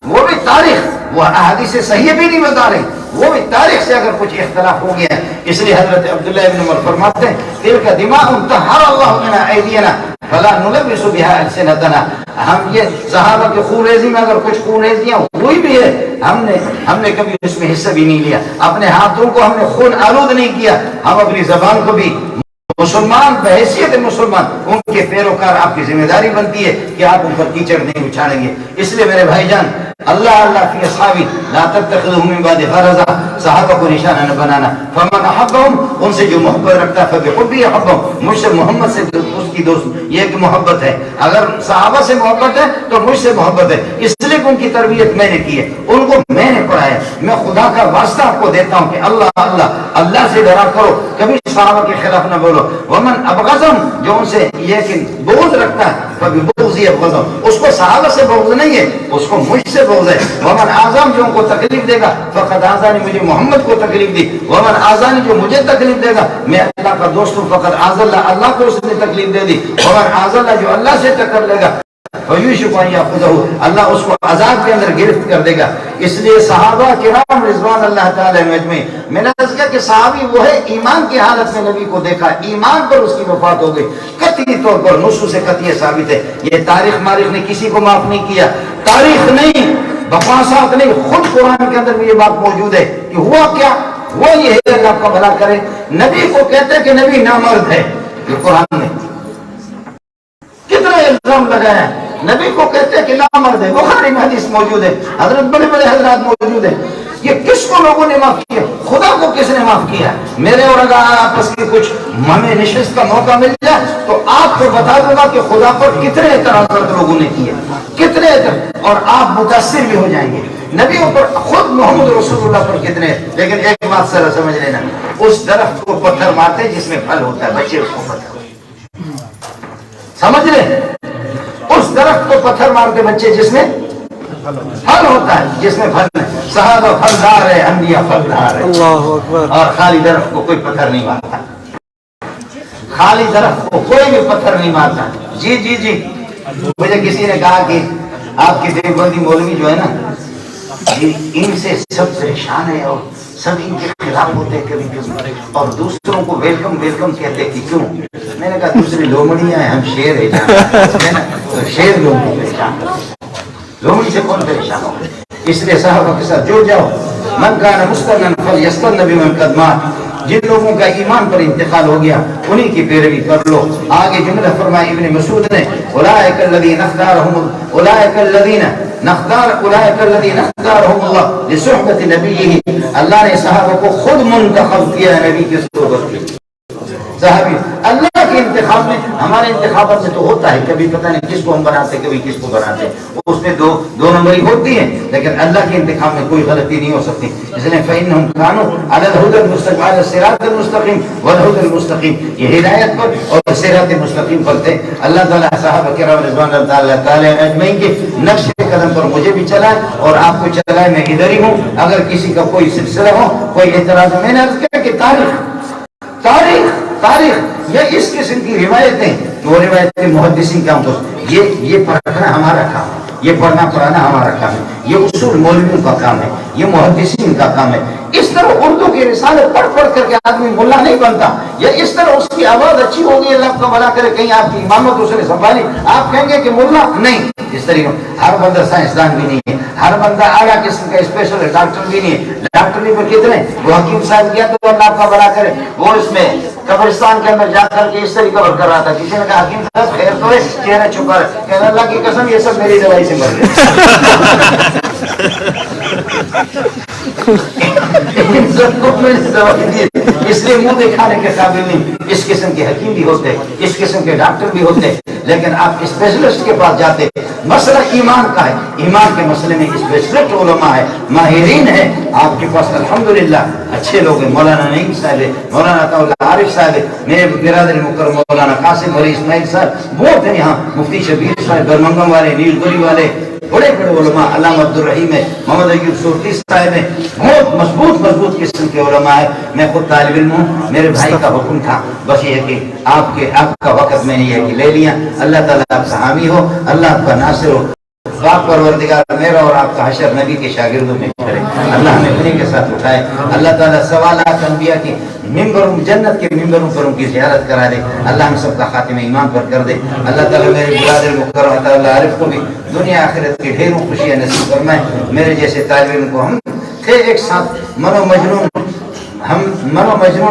وہ بھی تاریخ، وہ احادیث صحیح بھی نہیں بتا رہے، وہ بھی تاریخ سے اگر کچھ اختلاف ہو گیا ہے، اس لیے حضرت عبداللہ ابن عمر فرماتے ہیں تلک دماء طہر اللہ منا ایدینا فلا نلبس بها السنتنا، ہم یہ صحابہ کے خون ریزی میں اگر کچھ خون ریزیاں ہوئی بھی ہے، ہم نے کبھی اس میں حصہ بھی نہیں لیا، اپنے ہاتھوں کو ہم نے خون آلود نہیں کیا، ہم اپنی زبان کو بھی، مسلمان بحیثیت مسلمان ان کے پیروکار آپ کی ذمہ داری بنتی ہے کہ آپ ان پر کیچڑ نہیں اچھالیں گے۔ اس لیے میرے بھائی جان، اللہ فی اصحابی لا تتخذوا من بعد غرضا، صحابہ کو نشانہ نہ بنانا، فمن احبهم، ان سے جو محبت رکھتا ہے فبحبی احبهم، مجھ سے محمد سے اس کی دوست یہ کہ محبت ہے، اگر صحابہ سے محبت ہے تو مجھ سے محبت ہے، اس لیے ان کی تربیت میں نے کی ہے، ان کو میں نے پڑھایا ہے، میں خدا کا واسطہ آپ کو دیتا ہوں کہ اللہ سے ڈرا کرو، کبھی صحابہ کے خلاف نہ بولو۔ ومن ابغضهم، جو ان سے یہ کہ بغض رکھتا ہے فبغضی ابغضهم، اس کو صحابہ سے بغض نہیں ہے، اس کو مجھ سے بغض ہے۔ ومن اعظم، جو ان کو تکلیف دے گا فقد اعزانی، مجھے محمد کو تکلیف دی، ومن اعزانی، جو مجھے تکلیف دے گا میں اللہ کا دوست ہوں، فقد اعز اللہ، اللہ کو اس نے تکلیف دے دی، ومن اعز اللہ، جو اللہ سے ٹکر لے گا فیوشک ان یاخذہ، اللہ اس کو عذاب کے اندر گرفت کر دے گا۔ اس لیے صحابہ کرام رضوان اللہ تعالی اجمعین، میں نے عرض کیا کہ صحابی وہ ہے ایمان کی حالت میں نبی کو دیکھا، ایمان پر اس کی وفات ہو گئی، قطعی طور پر نصوص سے قطعی ثابت ہے، یہ تاریخ مارخ نے کسی کو معاف نہیں کیا، تاریخ نہیں، بکواسات نہیں، خود قرآن کے اندر بھی یہ بات موجود ہے کہ ہوا کیا، وہ یہ ہے، اللہ کا بھلا کرے، نبی کو کہتے ہیں کہ نبی نامرد ہے، یہ قرآن نے کتنا الزام لگایا ہے، نبی کو کہتے ہیں کہ نامرد ہے، بخاری میں حدیث موجود ہے، حضرت بڑے بڑے حضرات موجود ہیں، یہ کس کو لوگوں نے معاف کیا، خدا کو کس نے معاف کیا؟ میرے اور اگر آپس کی کچھ ہمیں نشست کا موقع مل جائے تو آپ کو بتا دوں گا کہ خدا پر کتنے اعتراضات لوگوں نے کیے، کتنے اور آپ متاثر بھی ہو جائیں گے، نبیوں پر، خود محمد رسول اللہ پر کتنے، لیکن ایک بات ذرا سمجھ لینا، اس درخت کو پتھر مارتے جس میں پھل ہوتا ہے، بچے اس کو پتھر، سمجھ لیں، اس درخت کو پتھر مارتے بچے جس میں پھل ہوتا ہے، جس میں پھل ہے، صحابہ پھلدار ہے، انبیاء پھلدار ہے، اللہ اکبر، اور خالی درخت کو کوئی پتھر نہیں مارتا، خالی درخت کو کوئی بھی پتھر نہیں مارتا۔ جی جی جی، مجھے کسی نے کہا کہ آپ کی دیوبندی مولوی جو ہے نا، ان سے سب پریشان ہے اور سب ان کے خلاف ہوتے کبھی کبھی، اور دوسروں کو ویلکم ویلکم کہتے کہ کیوں؟ میں نے کہا دوسری لومڑیاں ہیں، ہم شیر ہے جانا، تو شیر لوگ پریشان، لومڑی سے کون پریشان ہو؟ اس لیے صحابہ کے ساتھ جڑ جاؤ، من کان مستغنن فلیستغن بمن قد مات، جن لوگوں کا ایمان پر انتقال ہو گیا انہی کی پیروی کر لو۔ آگے جملہ فرمایا ابن مسعود نے، اولئک الذین اختارهم اللہ لصحبۃ نبیہ، اللہ نے صحابہ کو خود منتخب کیا ہے نبی کی صحبت کے، صحابی اللہ کے انتخاب میں، ہمارے انتخابات میں تو ہوتا ہے کبھی پتہ نہیں کس کو ہم بناتے کبھی کس کو بناتے، اس میں دو نمبری ہوتی ہے، لیکن اللہ کے انتخاب میں کوئی غلطی نہیں ہو سکتی. اس لیے فإنهم كانوا على الهدى المستقيم، على الصراط المستقيم والهدى المستقيم، یہ ہدایت پر اور صراط مستقیم پر تھے. اللہ تعالیٰ صحابہ کرام رضوان اللہ تعالیٰ اجمعین کے نقش قدم پر مجھے بھی چلائے اور آپ کو چلائے. میں ادھر ہی ہوں، اگر کسی کا کوئی سلسلہ ہو کوئی اعتراض ہو. میں نے عرض کیا کہ تاریخ یا اس قسم کی روایتیں، وہ روایتیں محدثین کا یہ پڑھنا ہمارا کام ہے، یہ پڑھنا پڑھانا ہمارا کام ہے، یہ اصول مولویوں کا کام ہے، یہ محدثین کا کام ہے. اس طرح اردو کی رسالے پڑھ کر کے آدمی ملا نہیں بنتا، یا اس طرح اس کی آواز اچھی ہوگی اللہ کا بھلا کرے کہیں آپ کی امامت اس نے سنبھالی آپ کہیں گے کہ ملا نہیں. اس طریقے ہر بندہ سائنسدان بھی نہیں ہے، ہر بندہ اعلیٰ قسم کا اسپیشل ڈاکٹر بھی نہیں ہے. ڈاکٹر بھی کتنے وہ حکیم صاحب کیا تو اللہ کا بھلا کرے، وہ اس میں قبرستان کے اندر جا کر کے اس طریقے پر کر رہا تھا. کسی نے کہا حکیم صاحب خیر تو ہے، چہرہ چھپا رہے، کہ اللہ کی قسم یہ سب میری دوائی سے مر گئے. اس لیے منہ دکھانے کے قابل نہیں. اس قسم کے حکیم بھی ہوتے، اس قسم کے ڈاکٹر بھی ہوتے، لیکن آپ اسپیشلسٹ کے پاس جاتے. مسئلہ ایمان کا ہے، ایمان کے مسئلے میں اسپیشلسٹ علماء ہے، ماہرین ہے آپ کے پاس الحمدللہ. اچھے لوگ ہیں، مولانا نعیم صاحب ہے، مولانا عطا اللہ عارف صاحب ہے، میرے برادر مکرم مولانا قاسم علی اسماعیل صاحب بہت ہیں یہاں، مفتی شبیر صاحب برمنگم والے، نیل گری والے، بڑے بڑے علماء، علامہ عبدالرحیم ہے، محمد ایوب سورتی صاحب ہیں، بہت مضبوط قسم کے علماء ہیں. میں خود طالب علم ہوں، میرے بھائی کا حکم تھا، بس یہ ہے کہ آپ کا وقت میں نے یہ کہ لے لیا. اللہ تعالیٰ آپ کا حامی ہو، اللہ آپ کا ناصر ہو. پاک پروردگار میرا اور آپ کا حشر نبی کے شاگردوں میں کرے، اللہ ہمیں انہیں کے ساتھ اٹھائے. اللہ تعالیٰ سوالات انبیاء کی ممبروں، جنت کے ممبروں پر ان کی زیارت کرا دے. اللہ ہم سب کا خاتمہ ایمان پر کر دے. اللہ تعالیٰ میرے برادر مکرم عطا اللہ عارف کو بھی دنیا آخرت کی ڈھیروں خوشیاں نصیب فرمائے. میرے جیسے طالب علم کو ہم تھے ایک ساتھ منو مجنون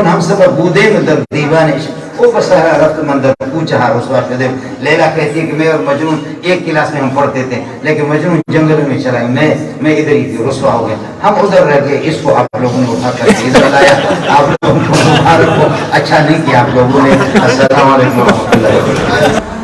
ہم سب بودے میں در دیوانے وہ بسہرا رفت مندر پوچھا رسوا شدے. لیلا کہتی ہے کہ میں اور مجنون ایک کلاس میں ہم پڑھتے تھے، لیکن مجنون جنگل میں چلا، میں ادھر ہی تھی، رسوا ہو گیا. ہم ادھر رہ گئے، اس کو آپ لوگوں نے اٹھا کر ادھر لایا. آپ لوگوں کو اچھا نہیں کیا آپ لوگوں نے. السلام علیکم و رحمۃ اللہ وبرکاتہ.